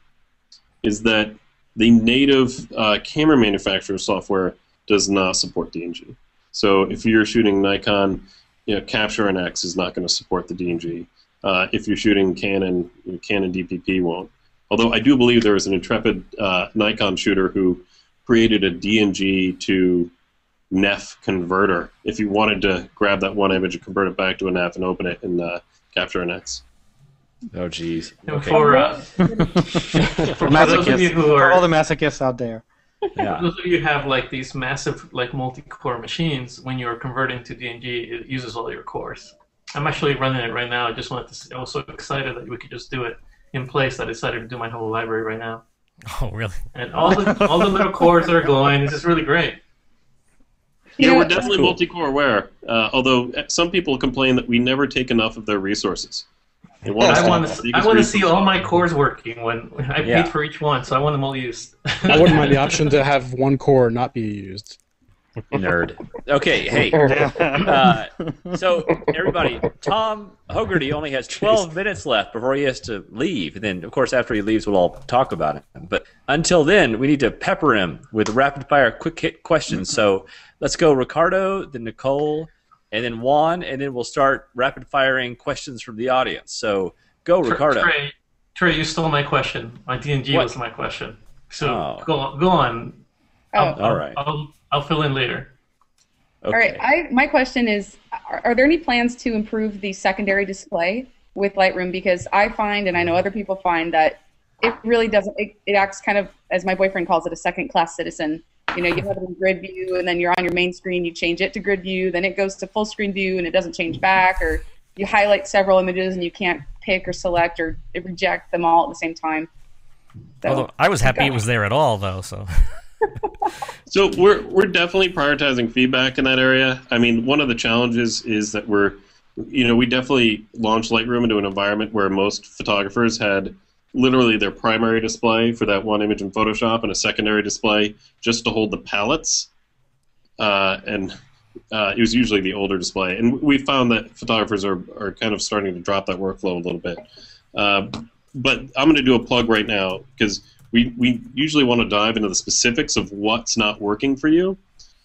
I: is that the native camera manufacturer software does not support DNG. So if you're shooting Nikon, Capture NX is not going to support the DNG. If you're shooting Canon, Canon DPP won't. Although I do believe there is an intrepid Nikon shooter who created a DNG to NEF converter if you wanted to grab that one image and convert it back to a NEF and open it in Capture NX.
A: Oh, geez.
G: Okay.
H: For those of you who are all the masochists out there.
G: For those of you who have like these massive like multi-core machines, when you're converting to DNG, it uses all your cores. I'm actually running it right now. I just wanted to. I was so excited that we could just do it in place. I decided to do my whole library right now.
C: Oh, really?
G: And all the little cores are glowing. It's just really great.
I: Yeah, we're definitely multi-core aware. Although some people complain that we never take enough of their resources.
G: I want to see all my cores working when I paid for each one, so I want them all used.
E: I wouldn't mind the option to have one core not be used.
A: Nerd. Okay, hey. So, everybody, Tom Hogarty only has 12 minutes left before he has to leave. And then, of course, after he leaves, we'll all talk about it. But until then, we need to pepper him with rapid-fire, quick-hit questions. So let's go Ricardo, then Nicole, and then Juan, and then we'll start rapid-firing questions from the audience. So go, Ricardo.
G: Trey, you stole my question. My DNG was my question. So go on.
A: All right.
G: I'll fill in later.
F: Okay. All right. My question is, are there any plans to improve the secondary display with Lightroom? Because I find, and I know other people find, that it really doesn't. It acts kind of, as my boyfriend calls it, a second-class citizen. You know, you have it in grid view, and then you're on your main screen. You change it to grid view, then it goes to full screen view, and it doesn't change back. Or you highlight several images, and you can't pick or select or reject them all at the same time. So,
C: although I was happy it was there at all, though. So.
I: So we're definitely prioritizing feedback in that area. I mean, one of the challenges is that we definitely launched Lightroom into an environment where most photographers had literally their primary display for that one image in Photoshop and a secondary display just to hold the palettes. And it was usually the older display. And we found that photographers are kind of starting to drop that workflow a little bit. But I'm going to do a plug right now because we usually want to dive into the specifics of what's not working for you,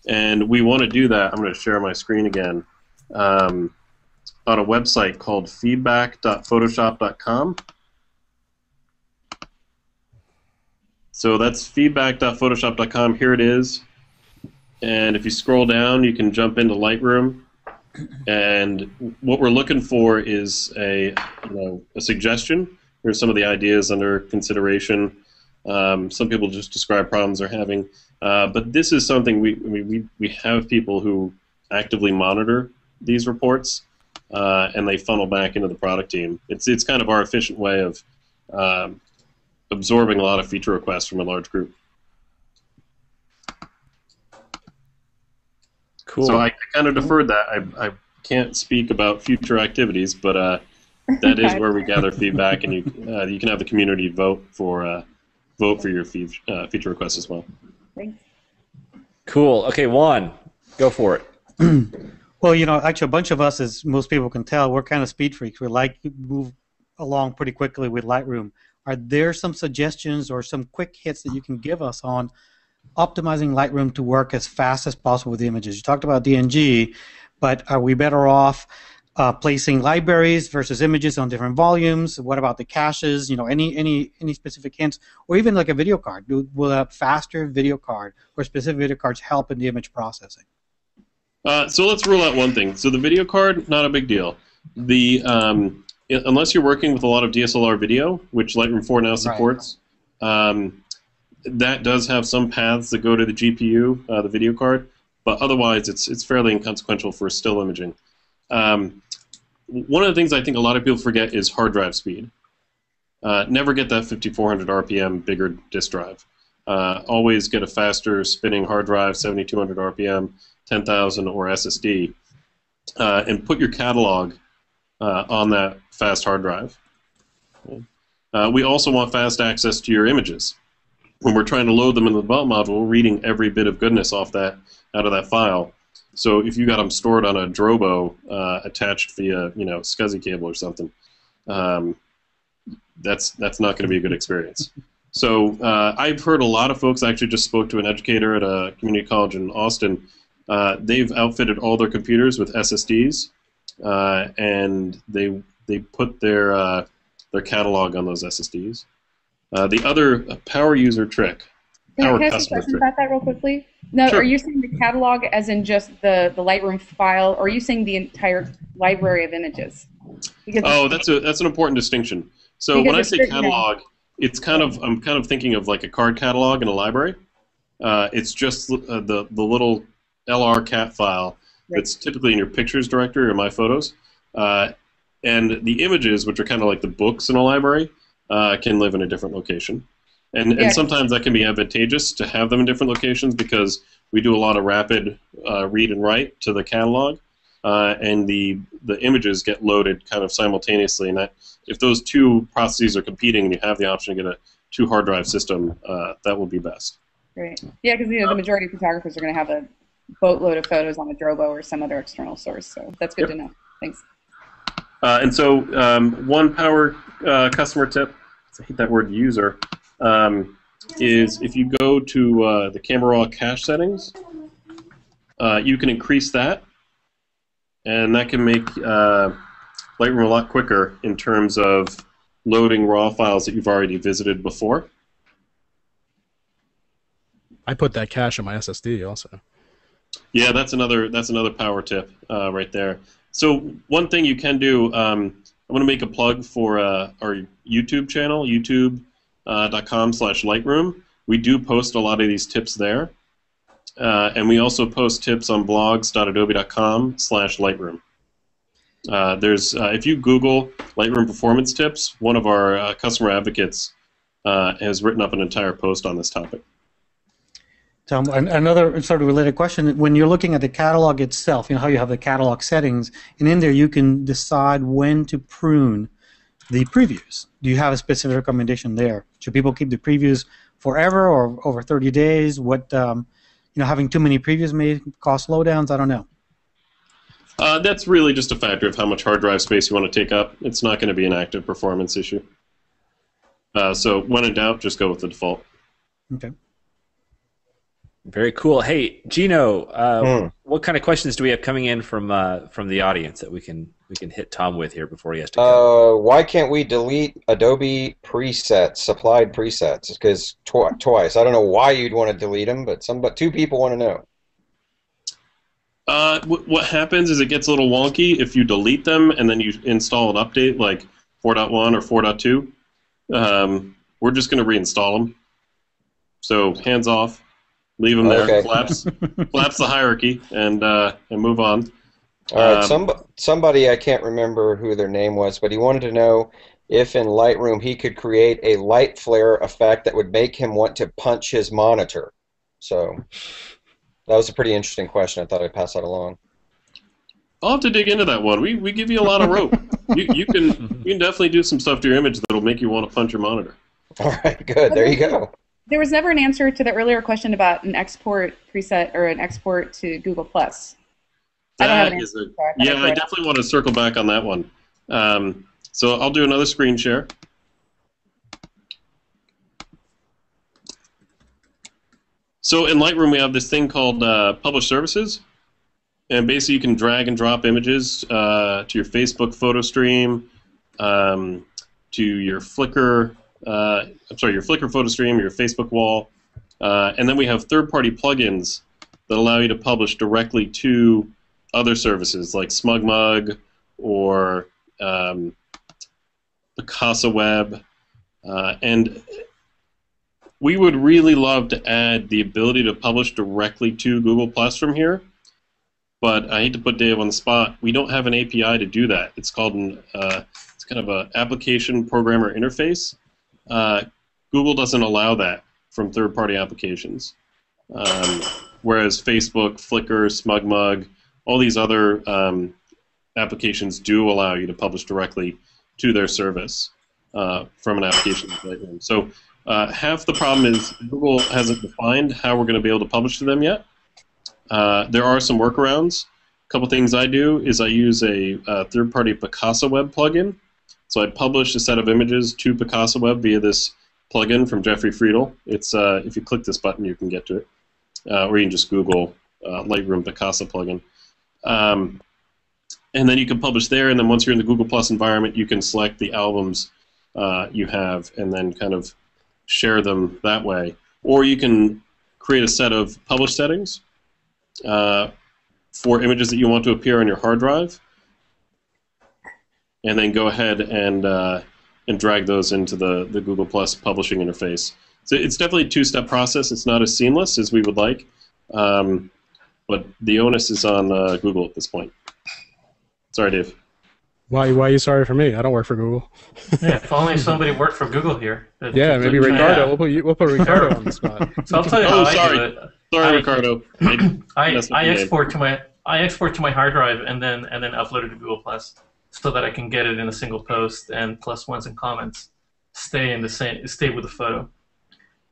I: and we want to do that. I'm going to share my screen again on a website called feedback.photoshop.com. So that's feedback.photoshop.com. Here it is. And if you scroll down, you can jump into Lightroom. And what we're looking for is a suggestion. Here's some of the ideas under consideration. Some people just describe problems they're having, but this is something we have people who actively monitor these reports, and they funnel back into the product team. It's kind of our efficient way of absorbing a lot of feature requests from a large group.
A: Cool.
I: So I kind of deferred that. I can't speak about future activities, but that is where we gather feedback, and you can have the community vote for your feature requests as well.
F: Thanks.
A: Cool. Okay, Juan, go for it.
H: Well, actually, a bunch of us, as most people can tell, we're kind of speed freaks. We like to move along pretty quickly with Lightroom. Are there some suggestions or some quick hits that you can give us on optimizing Lightroom to work as fast as possible with the images? You talked about DNG, but are we better off placing libraries versus images on different volumes? What about the caches? Any specific hints, or even like a video card? Will a faster video card or specific video cards help in the image processing?
I: So let's rule out one thing. So the video card, not a big deal. Unless you're working with a lot of DSLR video, which Lightroom 4 now supports, that does have some paths that go to the GPU, the video card, but otherwise it's fairly inconsequential for still imaging. One of the things I think a lot of people forget is hard drive speed. Never get that 5400 RPM bigger disk drive. Always get a faster spinning hard drive, 7200 RPM, 10,000 or SSD, and put your catalog on that fast hard drive. We also want fast access to your images. When we're trying to load them in the development module, we're reading every bit of goodness out of that file. So if you got them stored on a Drobo attached via SCSI cable or something, that's not going to be a good experience. So I've heard a lot of folks. I actually just spoke to an educator at a community college in Austin. They've outfitted all their computers with SSDs, and they put their catalog on those SSDs. The other power user trick.
F: Can I ask a question about that real quickly? No, sure. Are you saying the catalog as in just the Lightroom file, or are you saying the entire library of images?
I: Because that's an important distinction. So when I say catalog, I'm kind of thinking of like a card catalog in a library. It's just the little LR cat file that's typically in your pictures directory or my photos, and the images, which are kind of like the books in a library, can live in a different location. And sometimes that can be advantageous to have them in different locations because we do a lot of rapid read and write to the catalog, and the images get loaded kind of simultaneously. And that if those two processes are competing and you have the option to get a 2 hard drive system, that will be best.
F: Right. Yeah, because the majority of photographers are going to have boatload of photos on a Drobo or some other external source. So that's good to know. Thanks.
I: And so one power customer tip, I hate that word user, is if you go to the Camera Raw cache settings, you can increase that, and that can make Lightroom a lot quicker in terms of loading RAW files that you've already visited before. I
E: put that cache on my SSD also.
I: Yeah, that's another power tip right there. So one thing you can do, I want to make a plug for our YouTube channel, youtube.com/Lightroom. We do post a lot of these tips there, and we also post tips on blogs.adobe.com/Lightroom. There's if you Google Lightroom performance tips, one of our customer advocates has written up an entire post on this topic.
H: Tom, another sort of related question: when you're looking at the catalog itself, you know how you have the catalog settings, and in there you can decide when to prune the previews. Do you have a specific recommendation there? Should people keep the previews forever or over 30 days? What having too many previews may cause slowdowns. I don't know.
I: That's really just a factor of how much hard drive space you want to take up. It's not going to be an active performance issue. So when in doubt, just go with the default.
H: Okay.
A: Very cool. Hey, Gino, what kind of questions do we have coming in from the audience that we can hit Tom with here before he has to go?
D: Why can't we delete Adobe presets, supplied presets? Because twice. I don't know why you'd want to delete them, but two people want to know.
I: What happens is it gets a little wonky if you delete them and then you install an update like 4.1 or 4.2. We're just going to reinstall them. So hands off. Leave them there,
D: okay.
I: collapse the hierarchy, and move on.
D: All right, somebody, I can't remember who their name was, but he wanted to know if in Lightroom he could create a light flare effect that would make him want to punch his monitor. So that was a pretty interesting question. I thought I'd pass that along.
I: I'll have to dig into that one. We give you a lot of rope. you can definitely do some stuff to your image that'll make you want to punch your monitor.
D: All right, good. There you go.
F: There was never an answer to the earlier question about an export preset or an export to Google+. I
I: definitely want to circle back on that one. So I'll do another screen share. So in Lightroom we have this thing called Publish Services, and basically you can drag and drop images to your Facebook photo stream, to your Flickr. Your Flickr photo stream, your Facebook wall, and then we have third-party plugins that allow you to publish directly to other services like SmugMug or Picasa Web, and we would really love to add the ability to publish directly to Google Plus from here, but I hate to put Dave on the spot. We don't have an API to do that. It's called it's kind of an application programmer interface. Google doesn't allow that from third-party applications, whereas Facebook, Flickr, SmugMug, all these other applications do allow you to publish directly to their service from an application like Lightroom. So half the problem is Google hasn't defined how we're going to be able to publish to them yet. There are some workarounds. A couple things I do is I use a third-party Picasa Web plugin. So I publish a set of images to Picasa Web via this plugin from Jeffrey Friedel. It's if you click this button, you can get to it, or you can just Google Lightroom Picasa plugin, and then you can publish there. And then once you're in the Google Plus environment, you can select the albums you have, and then kind of share them that way. Or you can create a set of publish settings for images that you want to appear on your hard drive, and then go ahead and drag those into the Google Plus publishing interface. So it's definitely a two-step process. It's not as seamless as we would like, but the onus is on Google at this point. Sorry, Dave.
E: Why are you sorry for me? I don't work for Google.
G: Yeah, if only somebody worked for Google here.
E: Yeah, maybe Ricardo. Yeah. We'll put Ricardo on the spot.
G: So I'll tell you how I do it.
I: Sorry, Ricardo.
G: I export to my hard drive and then upload it to Google Plus, so that I can get it in a single post, and plus ones and comments stay with the photo.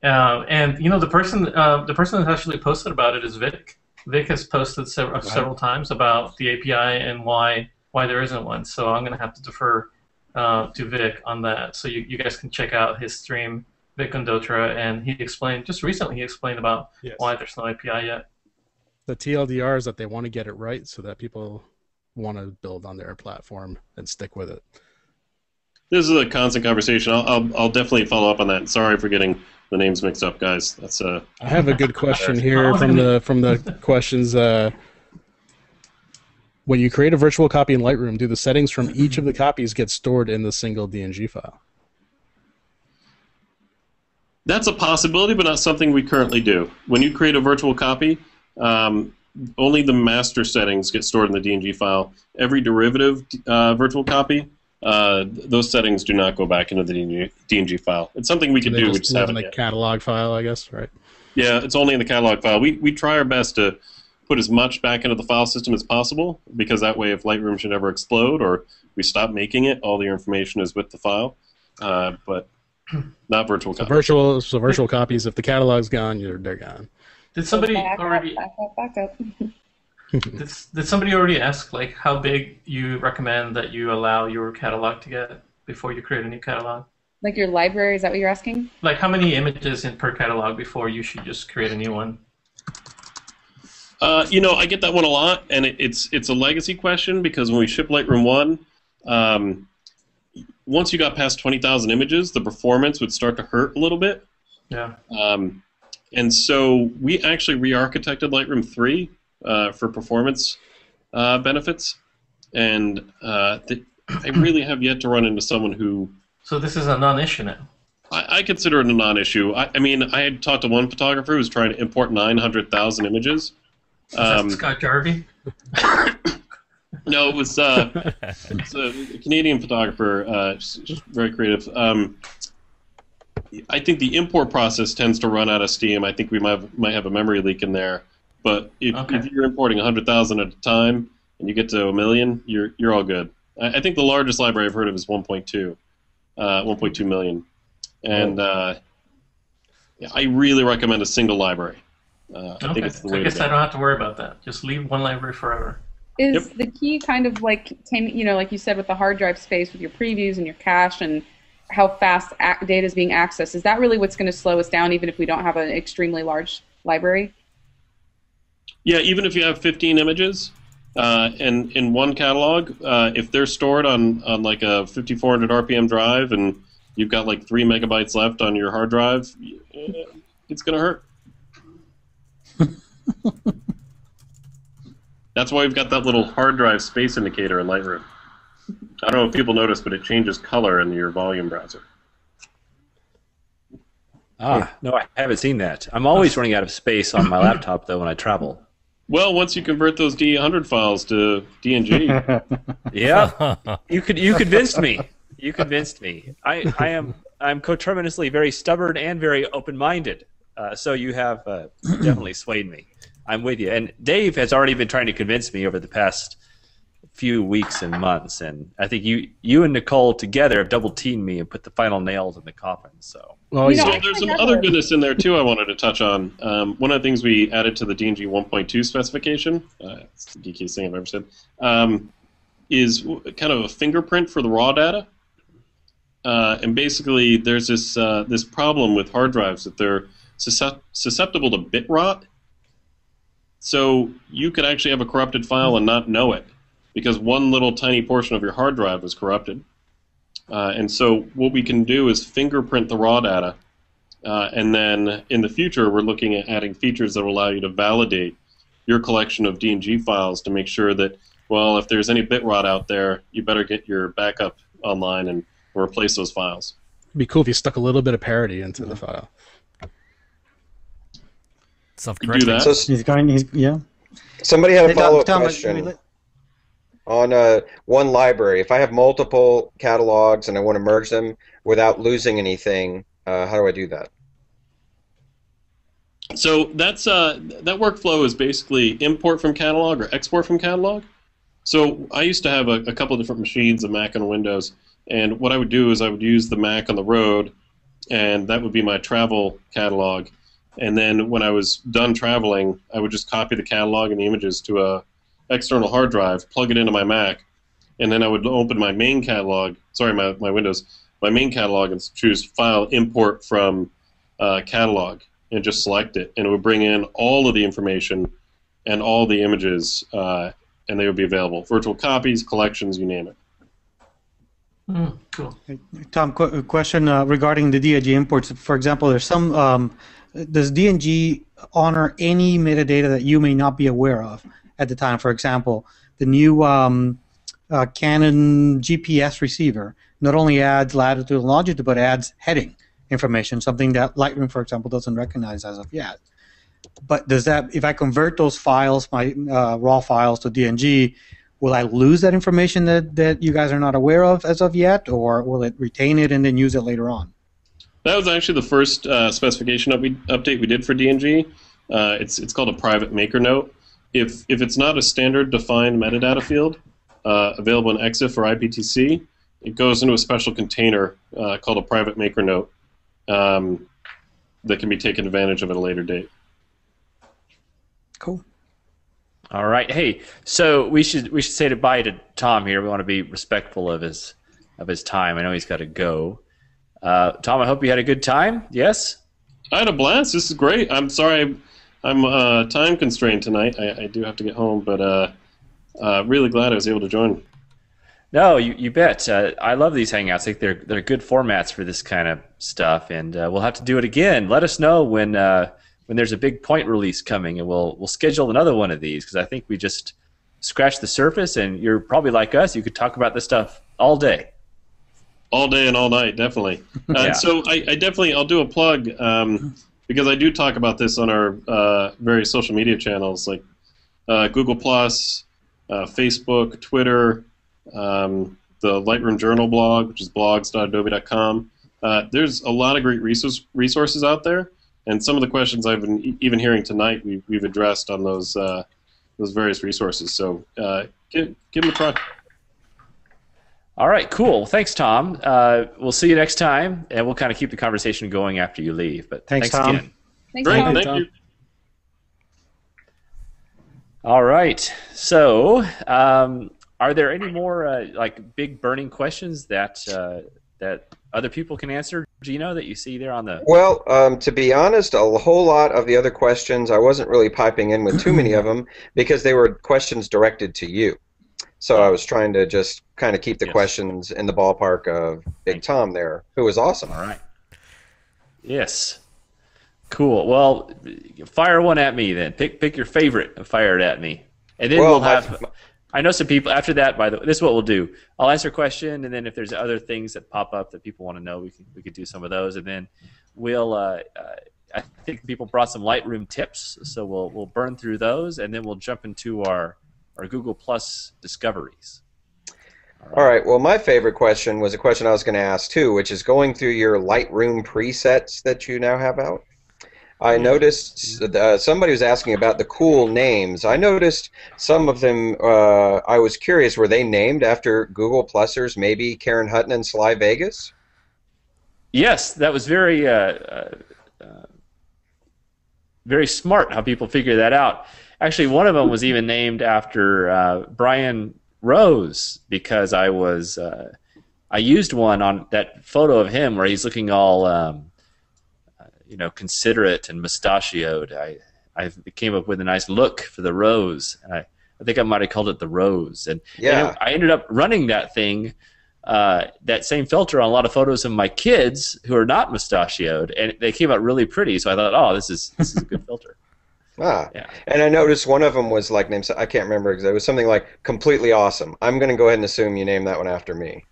G: And the person that actually posted about it is Vic. Vic has posted several times about the API and why there isn't one. So I'm going to have to defer to Vic on that. So you guys can check out his stream, Vic Condotra, and he explained just recently. He explained about why there's no API yet.
E: The TLDR is that they want to get it right so that people want to build on their platform and stick with it.
I: This is a constant conversation. I'll definitely follow up on that. Sorry for getting the names mixed up, guys. That's
E: I have a good question here from the questions. When you create a virtual copy in Lightroom, do the settings from each of the copies get stored in the single DNG file?
I: That's a possibility, but not something we currently do. When you create a virtual copy, only the master settings get stored in the DNG file. Every derivative virtual copy, those settings do not go back into the DNG file. It's something we can do. We just haven't
E: in the catalog file, I guess, right?
I: Yeah, it's only in the catalog file. We try our best to put as much back into the file system as possible, because that way, if Lightroom should ever explode or we stop making it, all the information is with the file. But not virtual copies.
E: So virtual copies, if the catalog's gone, they're gone.
G: Did somebody already?
F: Back up.
G: Did somebody already ask like how big you recommend that you allow your catalog to get before you create a new catalog?
F: Like your library, is that what you're asking?
G: Like how many images in per catalog before you should just create a new one?
I: I get that one a lot, and it's a legacy question, because when we ship Lightroom 1, once you got past 20,000 images, the performance would start to hurt a little bit.
G: Yeah.
I: And so we actually re-architected Lightroom 3 for performance benefits, and I really have yet to run into someone who...
G: So this is a non-issue now?
I: I consider it a non-issue. I mean, I had talked to one photographer who was trying to import 900,000 images.
G: Is that Scott Jarvie?
I: No, it's a Canadian photographer, just very creative. I think the import process tends to run out of steam. I think we might have a memory leak in there. But if you're importing 100,000 at a time and you get to 1 million, you're all good. I think the largest library I've heard of is 1.2 million. And I really recommend a single library. I think it's the way
G: I guess I don't have to worry about that. Just leave one library forever.
F: Is the key kind of like, like you said with the hard drive space with your previews and your cache and how fast data is being accessed, is that really what's going to slow us down even if we don't have an extremely large library?
I: Yeah, even if you have 15 images and in one catalog, if they're stored on like a 5400 RPM drive and you've got like 3 megabytes left on your hard drive, it's going to hurt. That's why we've got that little hard drive space indicator in Lightroom. I don't know if people notice, but it changes color in your volume browser.
A: No, I haven't seen that. I'm always running out of space on my laptop, though, when I travel.
I: Well, once you convert those D100 files to DNG.
A: Yeah, you convinced me. You convinced me. I'm coterminously very stubborn and very open-minded. So you have definitely swayed me. I'm with you. And Dave has already been trying to convince me over the past few weeks and months. And I think you and Nicole together have double-teamed me and put the final nails in the coffin. So,
I: there's some other goodness in there, too, I wanted to touch on. One of the things we added to the DNG 1.2 specification, it's the geekiest thing I've ever said, is kind of a fingerprint for the raw data. And basically, there's this problem with hard drives that they're susceptible to bit rot. So you could actually have a corrupted file and not know it, because one little tiny portion of your hard drive is corrupted. And so what we can do is fingerprint the raw data, and then in the future we're looking at adding features that will allow you to validate your collection of DNG files to make sure that, well, if there's any bit rot out there, you better get your backup online and replace those files.
E: It'd be cool if you stuck a little bit of parity into the file.
I: Do that.
D: Somebody had a follow-up question on one library. If I have multiple catalogs and I want to merge them without losing anything, how do I do that?
I: So that's that workflow is basically import from catalog or export from catalog. So I used to have a couple of different machines, a Mac and a Windows, and what I would do is I would use the Mac on the road, and that would be my travel catalog. and then when I was done traveling, I would just copy the catalog and the images to a external hard drive, plug it into my Mac, and then I would open my main catalog, my Windows, my main catalog, and choose File, Import from Catalog, and just select it, and it would bring in all of the information and all the images, and they would be available. Virtual copies, collections, you name it.
G: Cool.
H: Tom, question regarding the DNG imports. For example, there's some. Does DNG honor any metadata that you may not be aware of at the time? For example, the new Canon GPS receiver not only adds latitude and longitude, but adds heading information, something that Lightroom, for example, doesn't recognize as of yet. But does that, if I convert those files, my raw files to DNG, will I lose that information that you guys are not aware of as of yet, or will it retain it and then use it later on?
I: That was actually the first specification update we did for DNG. It's called a private maker note. If it's not a standard defined metadata field available in EXIF or IPTC, it goes into a special container called a private maker note that can be taken advantage of at a later date.
H: Cool.
A: All right. Hey, so we should say goodbye to Tom here. We want to be respectful of his time. I know he's got to go. Tom, I hope you had a good time. Yes?
I: I had a blast. This is great. I'm sorry I'm time constrained tonight. I do have to get home, but really glad I was able to join.
A: No, you bet. I love these Hangouts. I think they're good formats for this kind of stuff, and we'll have to do it again. Let us know when there's a big point release coming, and we'll schedule another one of these, because I think we just scratched the surface, and you're probably like us. You could talk about this stuff all day.
I: All day and all night, definitely.
A: Yeah.
I: So I'll do a plug, because I do talk about this on our various social media channels, like Google+, Facebook, Twitter, the Lightroom Journal blog, which is blogs.adobe.com. There's a lot of great resources out there, and some of the questions I've been even hearing tonight we've addressed on those various resources. So give them a try.
A: All right, cool. Well, thanks, Tom. We'll see you next time, and we'll kind of keep the conversation going after you leave. But thanks
H: Tom.
A: again.
B: Thanks,
I: Great,
B: Tom.
I: thank you.
A: All right. So, are there any more like big burning questions that other people can answer, Gino, that you see there on the?
D: Well, to be honest, a whole lot of the other questions I wasn't really piping in with too many of them because they were questions directed to you. So I was trying to just kind of keep the questions in the ballpark of Big Tom there, who was awesome.
A: All right. Yes. Cool. Well, fire one at me then. Pick your favorite and fire it at me. And then we'll have... I know some people, after that, by the way, this is what we'll do. I'll answer a question, and then if there's other things that pop up that people want to know, we could do some of those. And then we'll... I think people brought some Lightroom tips, so we'll burn through those, and then we'll jump into our Google Plus discoveries.
D: All right. Well, my favorite question was a question I was going to ask too, which is going through your Lightroom presets that you now have out. I noticed somebody was asking about the cool names. I noticed some of them. I was curious, were they named after Google Plusers? Maybe Karen Hutton and Sly Vegas.
A: Yes, that was very very smart how people figure that out. Actually, one of them was even named after Brian Rose, because I used one on that photo of him where he's looking all considerate and mustachioed. I came up with a nice look for the Rose, and I think I might have called it the Rose. And I ended up running that thing, that same filter on a lot of photos of my kids who are not mustachioed, and they came out really pretty. So I thought, oh, this is a good filter.
D: Yeah. And I noticed one of them was like named, I can't remember exactly, it was something like completely awesome. I'm going to go ahead and assume you named that one after me.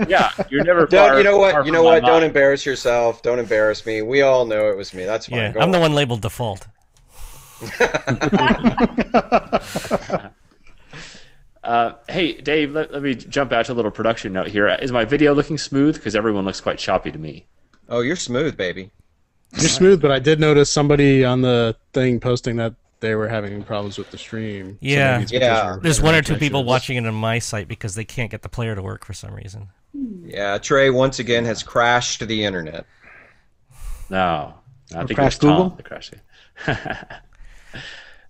A: Yeah, you're never far.
D: You know what? Don't embarrass yourself. Don't embarrass me. We all know it was me. That's fine.
C: Yeah, I'm the one labeled default.
A: Hey, Dave, let me jump out to a little production note here. Is my video looking smooth? Because everyone looks quite choppy to me.
D: Oh, you're smooth, baby.
E: You're smooth, but I did notice somebody on the thing posting that they were having problems with the stream.
C: Yeah,
D: yeah.
C: There's one or two people watching it on my site because they can't get the player to work for some reason.
D: Yeah, Trey once again has crashed the internet.
A: No. I think
H: Crash
A: it was Tom
H: Google?
A: that crashed it.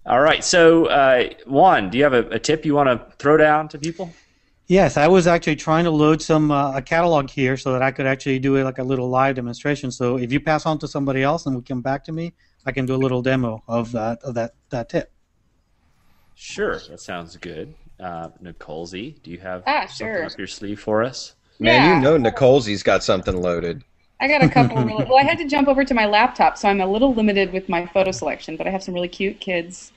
A: All right. So, Juan, do you have a tip you want to throw down to people?
H: Yes, I was actually trying to load a catalog here so that I could actually do it like a little live demonstration. So if you pass on to somebody else and we come back to me, I can do a little demo of that tip.
A: Sure, that sounds good. Nicole Z, do you have
F: sure.
A: something up your sleeve for us?
D: Man,
F: Yeah.
D: you know Nicole's got something loaded.
F: I got a couple. Well, I had to jump over to my laptop, so I'm a little limited with my photo selection. But I have some really cute kids.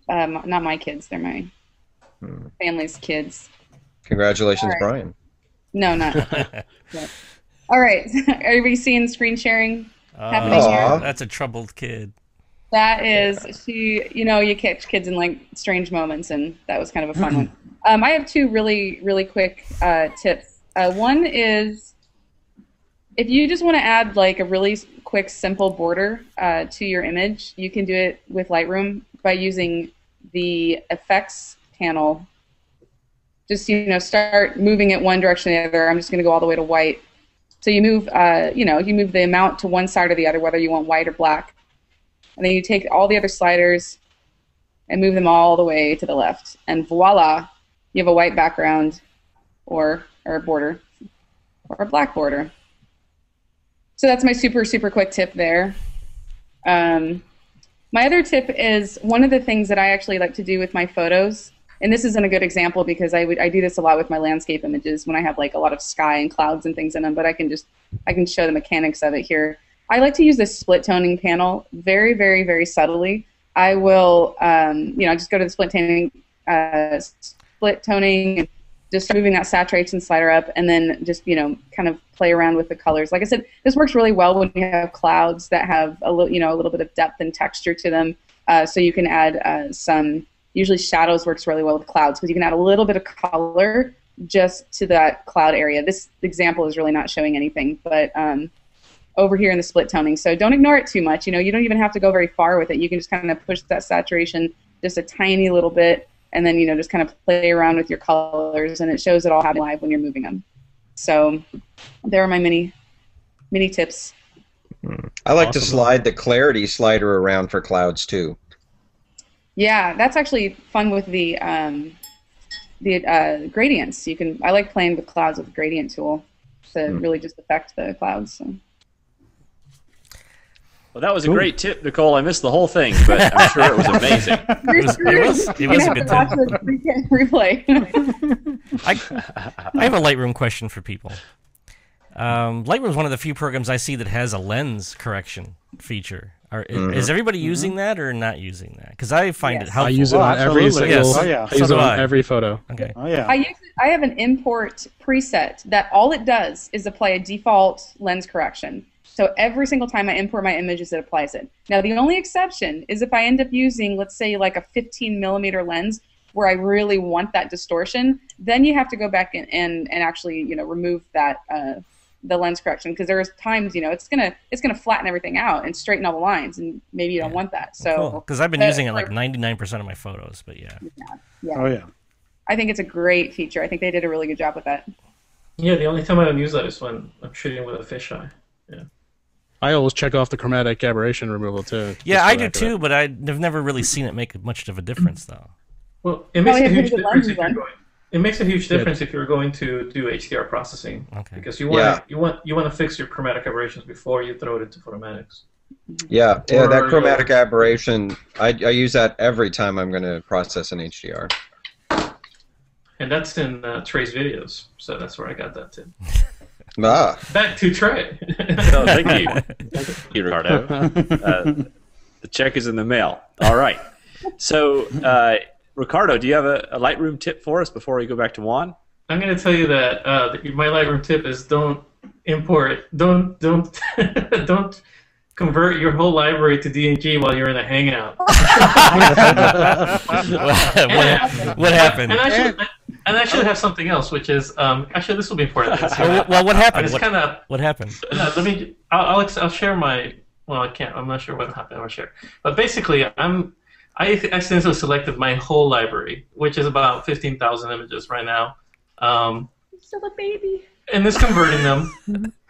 F: Not my kids; they're my family's kids.
D: Congratulations,
F: Right.
D: Brian.
F: No, not. Yeah. All right. Are we seeing screen sharing happening
D: Aw.
F: here?
C: That's a troubled kid.
F: That is, you catch kids in like strange moments, and that was kind of a fun one. I have two really, really quick tips. One is if you just want to add like a really quick, simple border to your image, you can do it with Lightroom by using the effects panel. Just start moving it one direction or the other. I'm just going to go all the way to white. So you move, you move the amount to one side or the other, whether you want white or black. And then you take all the other sliders and move them all the way to the left. And voila, you have a white background or a border or a black border. So that's my super, super quick tip there. My other tip is one of the things that I actually like to do with my photos, and this isn't a good example because I do this a lot with my landscape images when I have like a lot of sky and clouds and things in them, but I can show the mechanics of it here. I like to use this split toning panel very, very, very subtly. I will, just go to the split toning, and just moving that saturation slider up, and then just, kind of play around with the colors. Like I said, this works really well when you have clouds that have a little bit of depth and texture to them. So you can add usually shadows works really well with clouds because you can add a little bit of color just to that cloud area. This example is really not showing anything, but over here in the split toning. So don't ignore it too much. You don't even have to go very far with it. You can just kind of push that saturation just a tiny little bit, and then just kind of play around with your colors, and it shows it all happening live when you're moving them. So there are my mini tips.
D: I like to slide the clarity slider around for clouds too.
F: Yeah, that's actually fun with the gradients. I like playing with clouds with the gradient tool to really just affect the clouds. So.
A: Well, that was a great tip, Nicole. I missed the whole thing, but I'm sure it was amazing.
C: It was a good tip.
F: Replay.
C: I have a Lightroom question for people. Lightroom is one of the few programs I see that has a lens correction feature. Is everybody using that or not using that? Because I find it helpful.
E: I use it on every single.
C: Yes.
E: I use it on every photo.
C: Okay.
H: Oh yeah.
F: I have an import preset that all it does is apply a default lens correction. So every single time I import my images, it applies it. Now the only exception is if I end up using, let's say, like a 15mm lens where I really want that distortion, then you have to go back and actually remove that the lens correction, because there's times it's gonna flatten everything out and straighten all the lines, and maybe you don't want that. So
C: because I've been using it like 99% of my photos, but yeah.
H: Oh yeah.
F: I think it's a great feature. I think they did a really good job with that.
G: Yeah, the only time I don't use that is when I'm shooting with a fisheye. Yeah.
E: I always check off the chromatic aberration removal too.
C: Yeah, I do too, but I've never really seen it make much of a difference though.
G: Well, it makes a huge difference if you're going. It makes a huge difference if you're going to do HDR processing, because you want to fix your chromatic aberrations before you throw it into Photomatix.
D: Yeah, that chromatic aberration, I use that every time I'm going to process an HDR.
G: And that's in Trey's videos, so that's where I got that tip.
D: Back
G: to Trey.
A: So, thank you. Thank you, Ricardo. The check is in the mail. All right. So, Ricardo, do you have a Lightroom tip for us before we go back to Juan?
G: I'm going to tell you that my Lightroom tip is don't convert your whole library to DNG while you're in a hangout.
C: What happened?
G: And I should have something else, which is actually this will be important.
C: Well, what happened?
G: What happened? I'll share my. Well, I can't. I'm not sure what happened. I'll share. But basically, I accidentally selected my whole library, which is about 15,000 images right now.
F: Still a baby.
G: and it's converting them.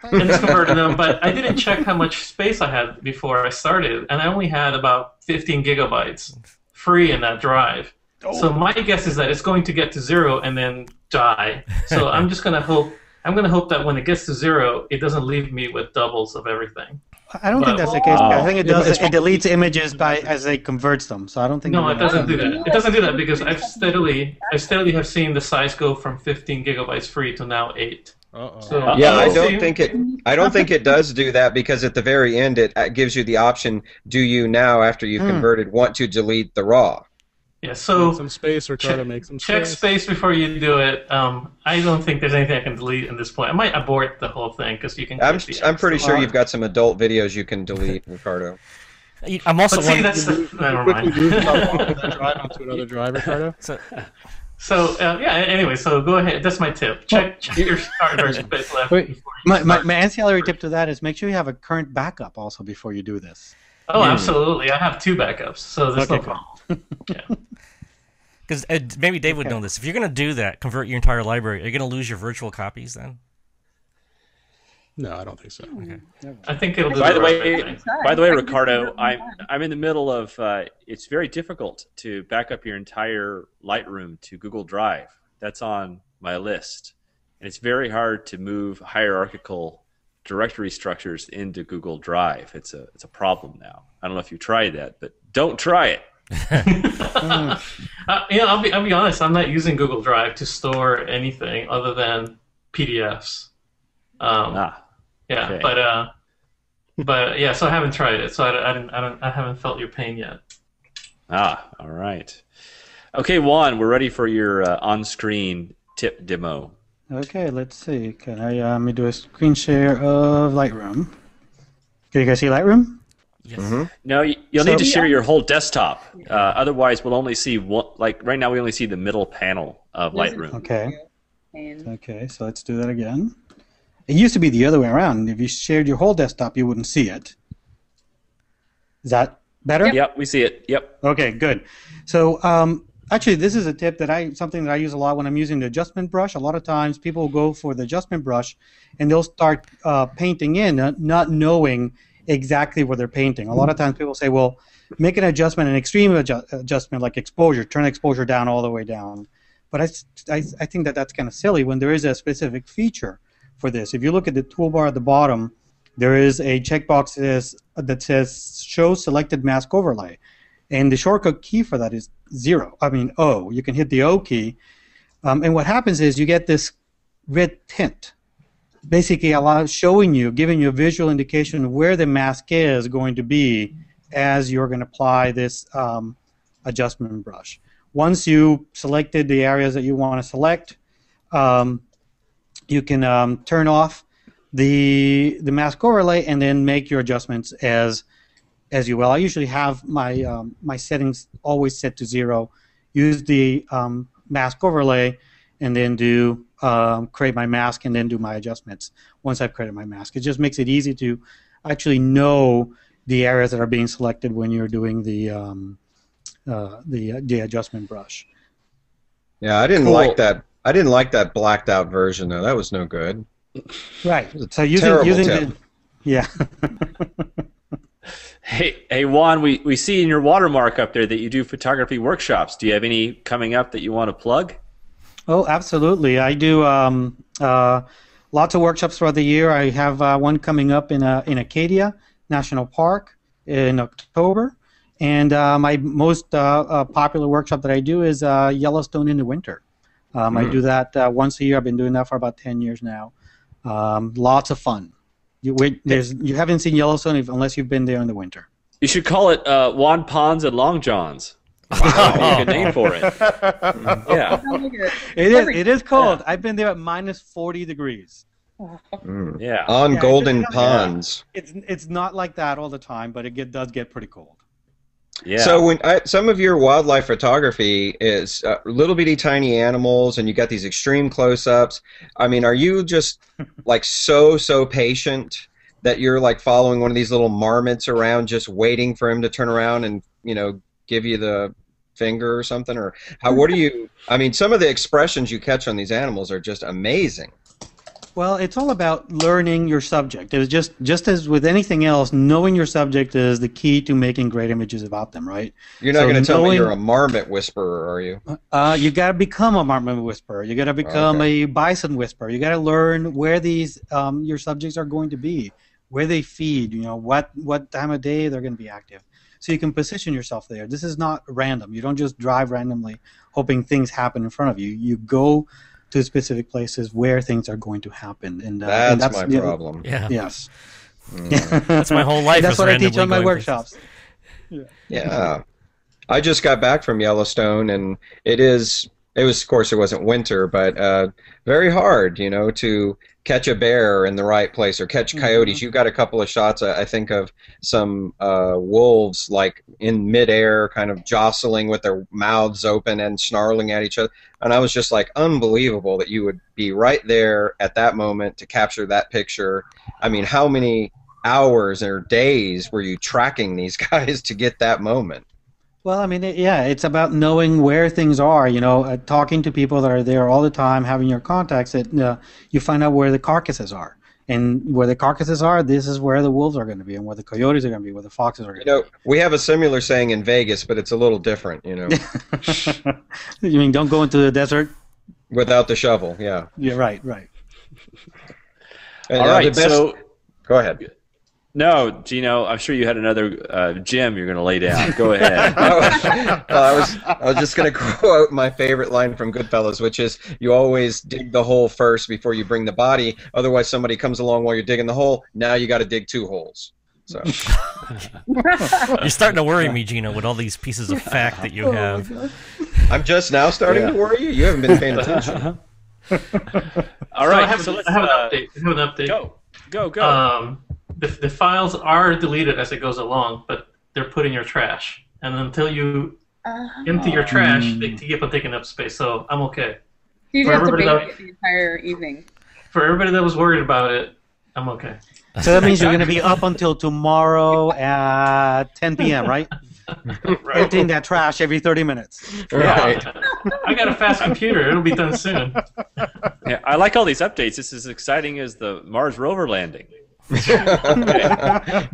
G: But I didn't check how much space I had before I started, and I only had about 15 gigabytes free in that drive. So my guess is that it's going to get to 0 and then die. So I'm just gonna hope. I'm gonna hope that when it gets to 0, it doesn't leave me with doubles of everything.
H: I don't think that's the case. I think it does. It deletes images as it converts them. So I don't think.
G: No, it doesn't do that. It doesn't do that because I steadily have seen the size go from 15 gigabytes free to now 8. So,
D: yeah, I don't think it does do that, because at the very end it gives you the option: do you now, after you've converted, want to delete the raw?
G: Yeah, so
E: make some space, Ricardo. Make some space.
G: Check space before you do it. I don't think there's anything I can delete at this point. I might abort the whole thing because you can.
D: I'm pretty sure you've got some adult videos you can delete, Ricardo.
C: I'm also
G: wondering. Never mind.
E: That drive onto another drive, Ricardo.
G: So yeah. Anyway, so go ahead. That's my tip. Check your hardware space left.
H: My ancillary tip to that is make sure you have a current backup also before you do this.
G: Oh, absolutely. I have 2 backups, so there's no problem. Yeah.
C: Because maybe Dave would know this. If you're going to do that, convert your entire library, are you going to lose your virtual copies then?
E: No, I don't think so.
C: Okay.
G: I think it'll do
A: By the way, Ricardo, I'm in the middle of. It's very difficult to back up your entire Lightroom to Google Drive. That's on my list, and it's very hard to move hierarchical directory structures into Google Drive. It's a problem now. I don't know if you tried that, but don't try it.
G: I'll be honest. I'm not using Google Drive to store anything other than PDFs. Yeah, okay. but yeah. So I haven't tried it. So I haven't felt your pain yet.
A: All right. Okay, Juan, we're ready for your on-screen tip demo.
H: Okay, let's see. Can I let me do a screen share of Lightroom? Can you guys see Lightroom?
C: Yes.
D: Mm-hmm.
A: No, you'll need to share your whole desktop. Otherwise, we'll only see one. Like right now, we only see the middle panel of Lightroom.
H: Okay. Okay, so let's do that again. It used to be the other way around. If you shared your whole desktop, you wouldn't see it. Is that better?
A: Yep, we see it. Yep.
H: Okay, good. So actually, this is a tip something that I use a lot when I'm using the adjustment brush. A lot of times, people go for the adjustment brush, and they'll start painting in, not knowing exactly what they're painting. A lot of times people say, well, make an adjustment, an extreme adjustment like exposure, turn exposure down all the way down. But I think that's kind of silly when there is a specific feature for this. If you look at the toolbar at the bottom, there is a checkbox that says show selected mask overlay. And the shortcut key for that is O. You can hit the O key. And what happens is you get this red tint, basically giving you a visual indication of where the mask is going to be as you're going to apply this adjustment brush. Once you selected the areas that you want to select, you can turn off the mask overlay and then make your adjustments as you will. I usually have my my settings always set to 0. Use the mask overlay and then do create my mask and then do my adjustments once I've created my mask. It just makes it easy to actually know the areas that are being selected when you're doing the adjustment brush.
D: Yeah, I didn't like that. I didn't like that blacked out version though. That was no good.
H: Right. So using yeah.
A: Hey Juan, we see in your watermark up there that you do photography workshops. Do you have any coming up that you want to plug?
H: Oh, absolutely. I do lots of workshops throughout the year. I have one coming up in Acadia National Park in October. And my most popular workshop that I do is Yellowstone in the winter. I do that once a year. I've been doing that for about 10 years now. Lots of fun. You haven't seen Yellowstone unless you've been there in the winter.
A: You should call it Juan Pons and Long Johns. Wow, good name for it. Yeah,
H: it is cold. Yeah. I've been there at minus 40 degrees.
A: Yeah,
D: on Golden Ponds.
H: It's not like that all the time, but it does get pretty cold.
A: Yeah.
D: So some of your wildlife photography is little bitty tiny animals, and you got these extreme close-ups. I mean, are you just like so patient that you're like following one of these little marmots around, just waiting for him to turn around and give you the finger or something? Or what do you? I mean, some of the expressions you catch on these animals are just amazing.
H: Well, it's all about learning your subject. It was just as with anything else, knowing your subject is the key to making great images about them, right?
D: You're not going to tell me you're a marmot whisperer, are you?
H: You got to become a marmot whisperer. You got to become a bison whisperer. You got to learn where these your subjects are going to be, where they feed. You know what time of day they're going to be active, so you can position yourself there. This is not random. You don't just drive randomly, hoping things happen in front of you. You go to specific places where things are going to happen, and
D: that's my problem.
C: Yeah.
H: Yes.
C: That's my whole life.
H: That's what I teach on my workshops.
D: Yeah. I just got back from Yellowstone, and it was, of course, it wasn't winter, but very hard, you know, to catch a bear in the right place or catch coyotes. You got a couple of shots, I think, of some wolves like in midair, kind of jostling with their mouths open and snarling at each other. And I was just like, unbelievable that you would be right there at that moment to capture that picture. I mean, how many hours or days were you tracking these guys to get that moment?
H: Well, I mean, it's about knowing where things are, you know, talking to people that are there all the time, having your contacts, that you find out where the carcasses are. And where the carcasses are, this is where the wolves are going to be, and where the coyotes are going to be, where the foxes are going to be.
D: We have a similar saying in Vegas, but it's a little different, you know.
H: You mean don't go into the desert?
D: Without the shovel, yeah.
H: Yeah, right.
D: And,
A: all right, so...
D: Go ahead.
A: No, Gino, I'm sure you had another gem you're going to lay down. Go ahead.
D: I was just going to quote my favorite line from Goodfellas, which is, you always dig the hole first before you bring the body. Otherwise, somebody comes along while you're digging the hole. Now you got to dig 2 holes. So
C: you're starting to worry me, Gino, with all these pieces of fact that you have.
D: I'm just now starting to worry you. You haven't been paying attention.
A: All right.
G: So I have an update.
A: Go.
G: The files are deleted as it goes along, but they're put in your trash. And until you empty your trash, they keep on taking up space. So I'm okay.
F: You just have to bake it the entire evening.
G: For everybody that was worried about it, I'm okay.
H: So that means you're going to be up until tomorrow at 10 p.m., right?
G: Right.
H: Emptying that trash every 30 minutes.
D: Right.
G: I got a fast computer. It'll be done soon.
A: Yeah, I like all these updates. It's as exciting as the Mars rover landing.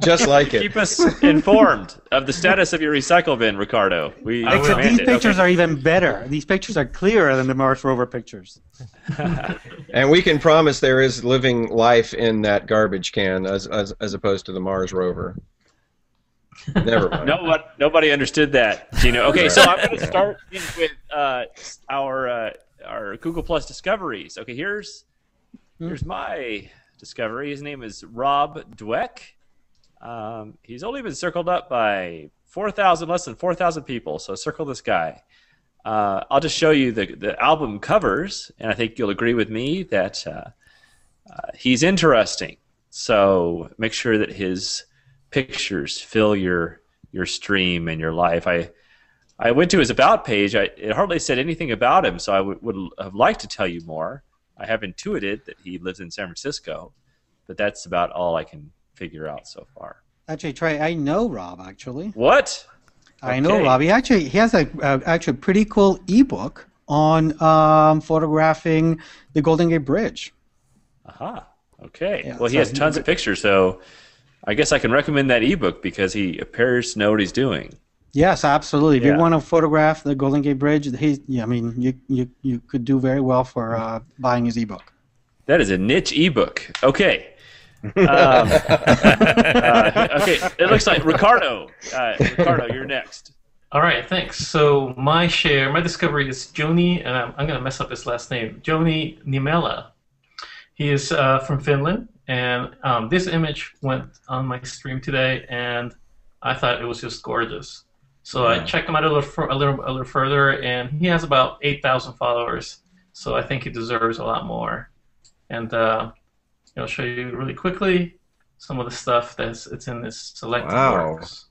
D: Just like it.
A: Keep us informed of the status of your recycle bin, Ricardo.
H: Except these pictures are even better. These pictures are clearer than the Mars rover pictures.
D: And we can promise there is living life in that garbage can as opposed to the Mars rover. Never mind.
A: Nobody understood that, Gino. Okay, so I'm going to start with our Google Plus discoveries. Okay, here's my discovery. His name is Rob Dweck. He's only been circled up by less than 4,000 people, so circle this guy. I'll just show you the album covers, and I think you'll agree with me that he's interesting. So make sure that his pictures fill your stream and your life. I went to his About page. It hardly said anything about him, so I would have liked to tell you more. I have intuited that he lives in San Francisco, but that's about all I can figure out so far.
H: Actually, Trey, I know Rob, actually.
A: What?
H: I know Rob. He has a pretty cool ebook on photographing the Golden Gate Bridge.
A: Aha. Okay.
H: Yeah,
A: well, he has tons of pictures, so I guess I can recommend that ebook because he appears to know what he's doing.
H: Yes, absolutely. If you want to photograph the Golden Gate Bridge, you could do very well for buying his ebook.
A: That is a niche ebook. Okay. Okay. It looks like Ricardo. Ricardo, you're next.
G: All right, thanks. So my discovery is Joni, and I'm going to mess up his last name. Joni Niemelä. He is from Finland, and this image went on my stream today, and I thought it was just gorgeous. So I checked him out a little further, and he has about 8,000 followers. So I think he deserves a lot more. And I'll show you really quickly some of the stuff it's in this selected works.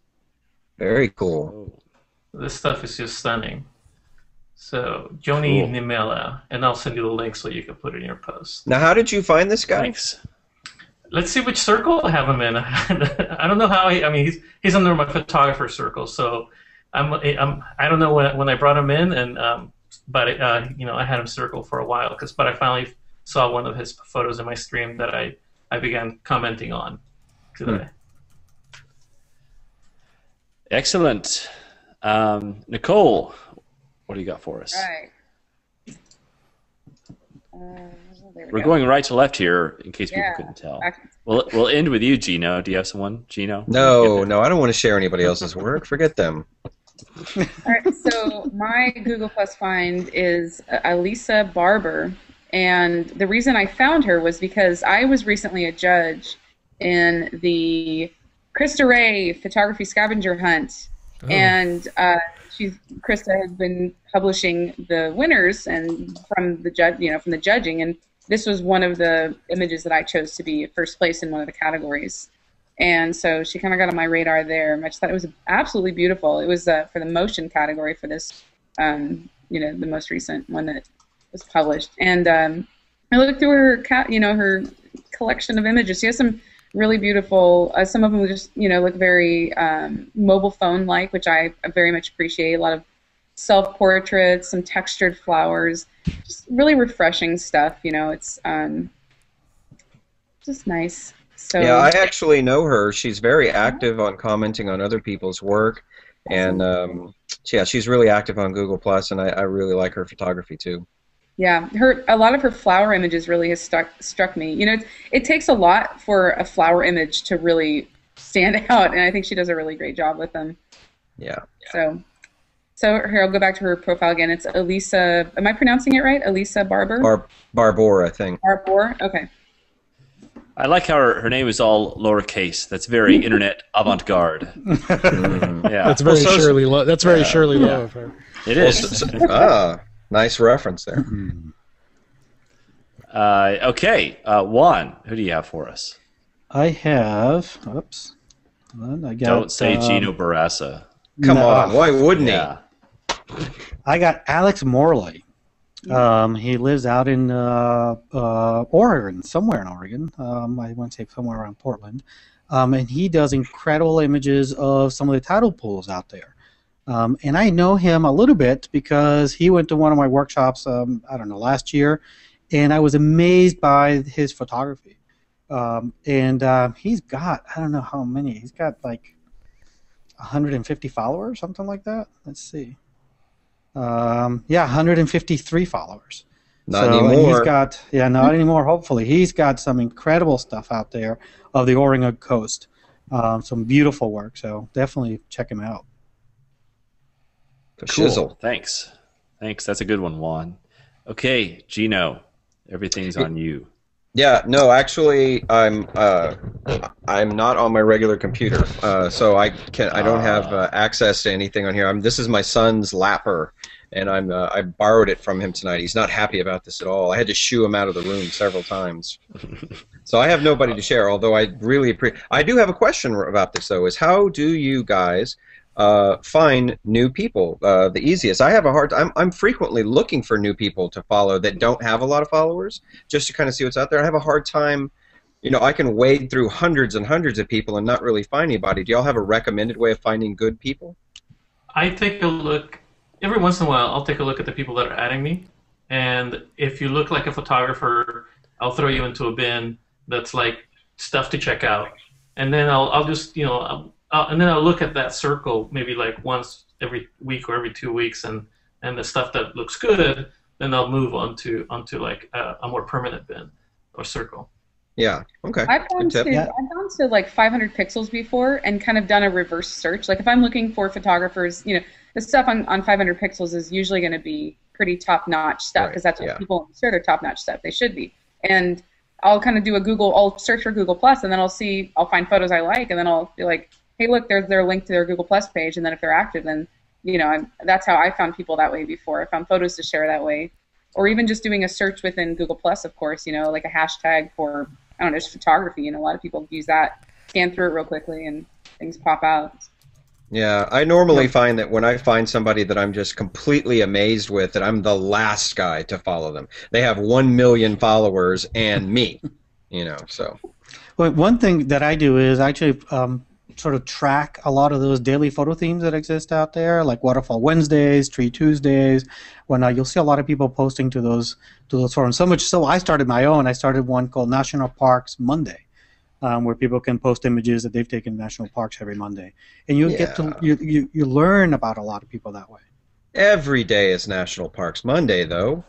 D: Very cool.
G: This stuff is just stunning. So Joni Niemelä, and I'll send you the link so you can put it in your post.
D: Now, how did you find this guy?
A: Thanks.
G: Let's see which circle I have him in. I don't know how. He's under my photographer circle, so I don't know when I brought him in, and but I had him circled for a while, but I finally saw one of his photos in my stream that I began commenting on today.
A: Excellent. Nicole, what do you got for us?
F: Right.
A: We're going right to left here, in case people couldn't tell. We'll end with you, Gino. Do you have someone, Gino?
D: No, I don't want to share anybody else's work. Forget them.
F: All right, so my Google Plus find is Eleisa Barbour, and the reason I found her was because I was recently a judge in the Krista Ray photography scavenger hunt, and Krista has been publishing the winners and from the judging, and this was one of the images that I chose to be first place in one of the categories. And so she kind of got on my radar there. I just thought it was absolutely beautiful. It was for the motion category for this, the most recent one that was published. And I looked through her, her collection of images. She has some really beautiful. Some of them just, look very mobile phone-like, which I very much appreciate. A lot of self-portraits, some textured flowers, just really refreshing stuff. It's just nice. So,
D: yeah, I actually know her. She's very active on commenting on other people's work, and she's really active on Google Plus, and I really like her photography too.
F: Yeah, a lot of her flower images really has struck me. It takes a lot for a flower image to really stand out, and I think she does a really great job with them.
D: Yeah.
F: So here, I'll go back to her profile again. It's Eleisa. Am I pronouncing it right? Eleisa Barbour.
D: Barbour, I think.
F: Barbour. Okay.
A: I like how her name is all lowercase. That's very internet avant-garde. Yeah.
E: That's very Shirley Low. That's very Shirley Low of her.
A: It is.
D: Nice reference there.
A: Okay, Juan, who do you have for us?
H: I have. Oops. I got,
A: Don't say Gino Barasa.
D: Come on, why wouldn't he?
H: I got Alex Morley. He lives out in Oregon, somewhere in Oregon. I want to say somewhere around Portland. And he does incredible images of some of the tidal pools out there. And I know him a little bit because he went to one of my workshops, last year, and I was amazed by his photography. And he's got, I don't know how many, he's got like 150 followers, something like that. Let's see. 153 followers.
D: Not anymore.
H: He's got, not anymore, hopefully. He's got some incredible stuff out there of the Oregon coast. Some beautiful work, so definitely check him out.
A: Cool. Thanks. That's a good one, Juan. Okay, Gino, everything's on you.
D: Yeah, no, actually, I'm not on my regular computer, so I don't have access to anything on here. This is my son's lapper, and I borrowed it from him tonight. He's not happy about this at all. I had to shoo him out of the room several times. So I have nobody to share. Although I really I do have a question about this though. Is how do you guys find new people the easiest? I have a hard time. I'm frequently looking for new people to follow that don't have a lot of followers, just to kind of see what's out there. I have a hard time, I can wade through hundreds and hundreds of people and not really find anybody. Do y'all have a recommended way of finding good people?
G: I take a look, every once in a while, I'll take a look at the people that are adding me, and if you look like a photographer, I'll throw you into a bin that's like stuff to check out, and then I'll just, and then I'll look at that circle maybe like once every week or every 2 weeks, and the stuff that looks good, then I'll move onto like a more permanent bin or circle.
D: Yeah. Okay.
F: I've gone to like 500 pixels before and kind of done a reverse search. Like if I'm looking for photographers, the stuff on 500 pixels is usually going to be pretty top-notch stuff because that's what people share their top-notch stuff. They should be. And I'll kind of do I'll search for Google Plus, and then I'll find photos I like, and then I'll be like, hey, look, there's their link to their Google Plus page, and then if they're active, then that's how I found people that way before. I found photos to share that way, or even just doing a search within Google Plus, of course, like a hashtag for just photography. A lot of people use that, scan through it real quickly, and things pop out.
D: Yeah, I normally find that when I find somebody that I'm just completely amazed with, that I'm the last guy to follow them. They have 1 million followers and me, so.
H: Well, one thing that I do is actually sort of track a lot of those daily photo themes that exist out there, like Waterfall Wednesdays, Tree Tuesdays, when you'll see a lot of people posting to those forums. So I started my own. I started one called National Parks Monday, where people can post images that they've taken in national parks every Monday, and you get to you learn about a lot of people that way.
D: Every day is National Parks Monday, though.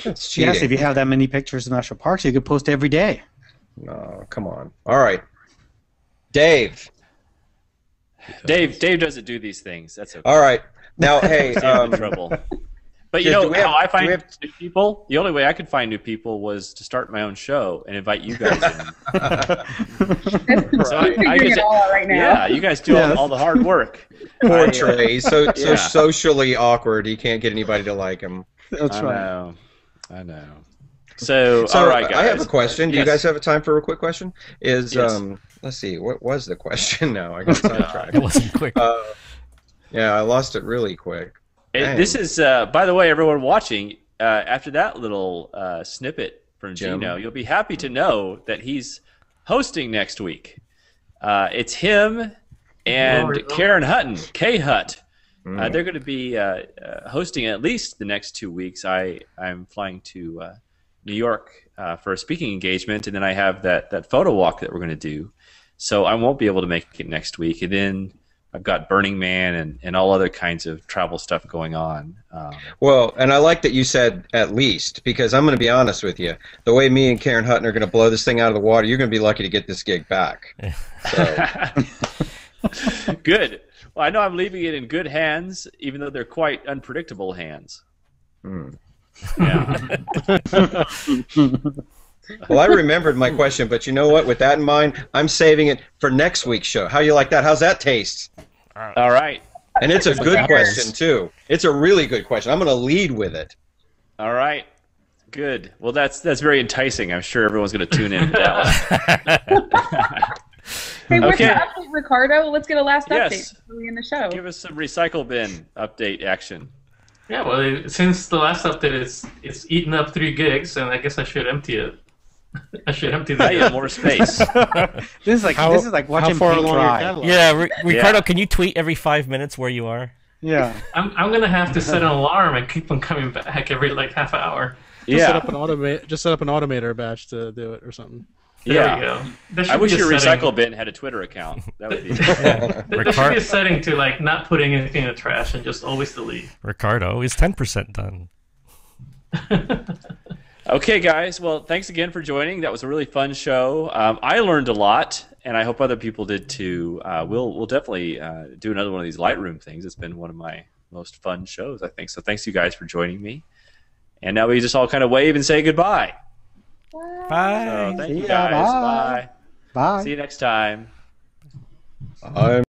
D: That's cheating.
H: Yes, if you have that many pictures of national parks, you could post every day.
D: No, come on. All right, Dave
A: doesn't do these things. That's okay.
D: All right. Now, hey,
A: trouble. But you know how I find new people? The only way I could find new people was to start my own show and invite you guys in.
F: So I get it all out right now.
A: Yeah, you guys do all the hard work.
D: Poor Trey, so socially awkward. He can't get anybody to like him.
H: That's right.
A: I know. So all right, guys.
D: I have a question. Do you guys have a time for a quick question?
A: Yes.
D: Let's see. What was the question? Now I got sidetracked.
C: It wasn't quick.
D: Yeah, I lost it really quick.
A: This is, by the way, everyone watching. After that little snippet from Gino, you'll be happy to know that he's hosting next week. It's him and Karen Hutton, K-Hut. They're going to be hosting at least the next 2 weeks. I'm flying to New York for a speaking engagement, and then I have that photo walk that we're going to do. So I won't be able to make it next week. And then I've got Burning Man and all other kinds of travel stuff going on.
D: Well, and I like that you said at least, because I'm going to be honest with you. The way me and Karen Hutton are going to blow this thing out of the water, you're going to be lucky to get this gig back. So.
A: Good. Well, I know I'm leaving it in good hands, even though they're quite unpredictable hands. Yeah.
D: Well, I remembered my question, but you know what? With that in mind, I'm saving it for next week's show. How you like that? How's that taste?
A: All right.
D: And it's a good question, too. It's a really good question. I'm going to lead with it.
A: All right. Good. Well, that's very enticing. I'm sure everyone's going to tune in for that one.
F: Hey, what's the update, Ricardo? Let's get a last update early in the show.
A: Give us some recycle bin update action.
G: Yeah, well, since the last update, it's eaten up 3 gigs, and I guess I should empty it. I should empty that.
A: I have more space.
H: This is like watching paint dry.
C: Yeah, Ricardo, can you tweet every 5 minutes where you are?
H: Yeah.
G: I'm gonna have to set an alarm and keep on coming back every half hour.
E: Just set up an automator batch to do it or something.
G: There you go.
A: I wish your recycle bin had a Twitter account. That would be.
G: There should be a setting to not putting anything in the trash and just always delete.
C: Ricardo is 10% done.
A: Okay, guys. Well, thanks again for joining. That was a really fun show. I learned a lot, and I hope other people did too. We'll definitely do another one of these Lightroom things. It's been one of my most fun shows, I think. So thanks you guys for joining me. And now we just all kind of wave and say goodbye.
C: Bye.
A: So thank you guys. Bye.
H: Bye.
A: See you next time.
D: I'm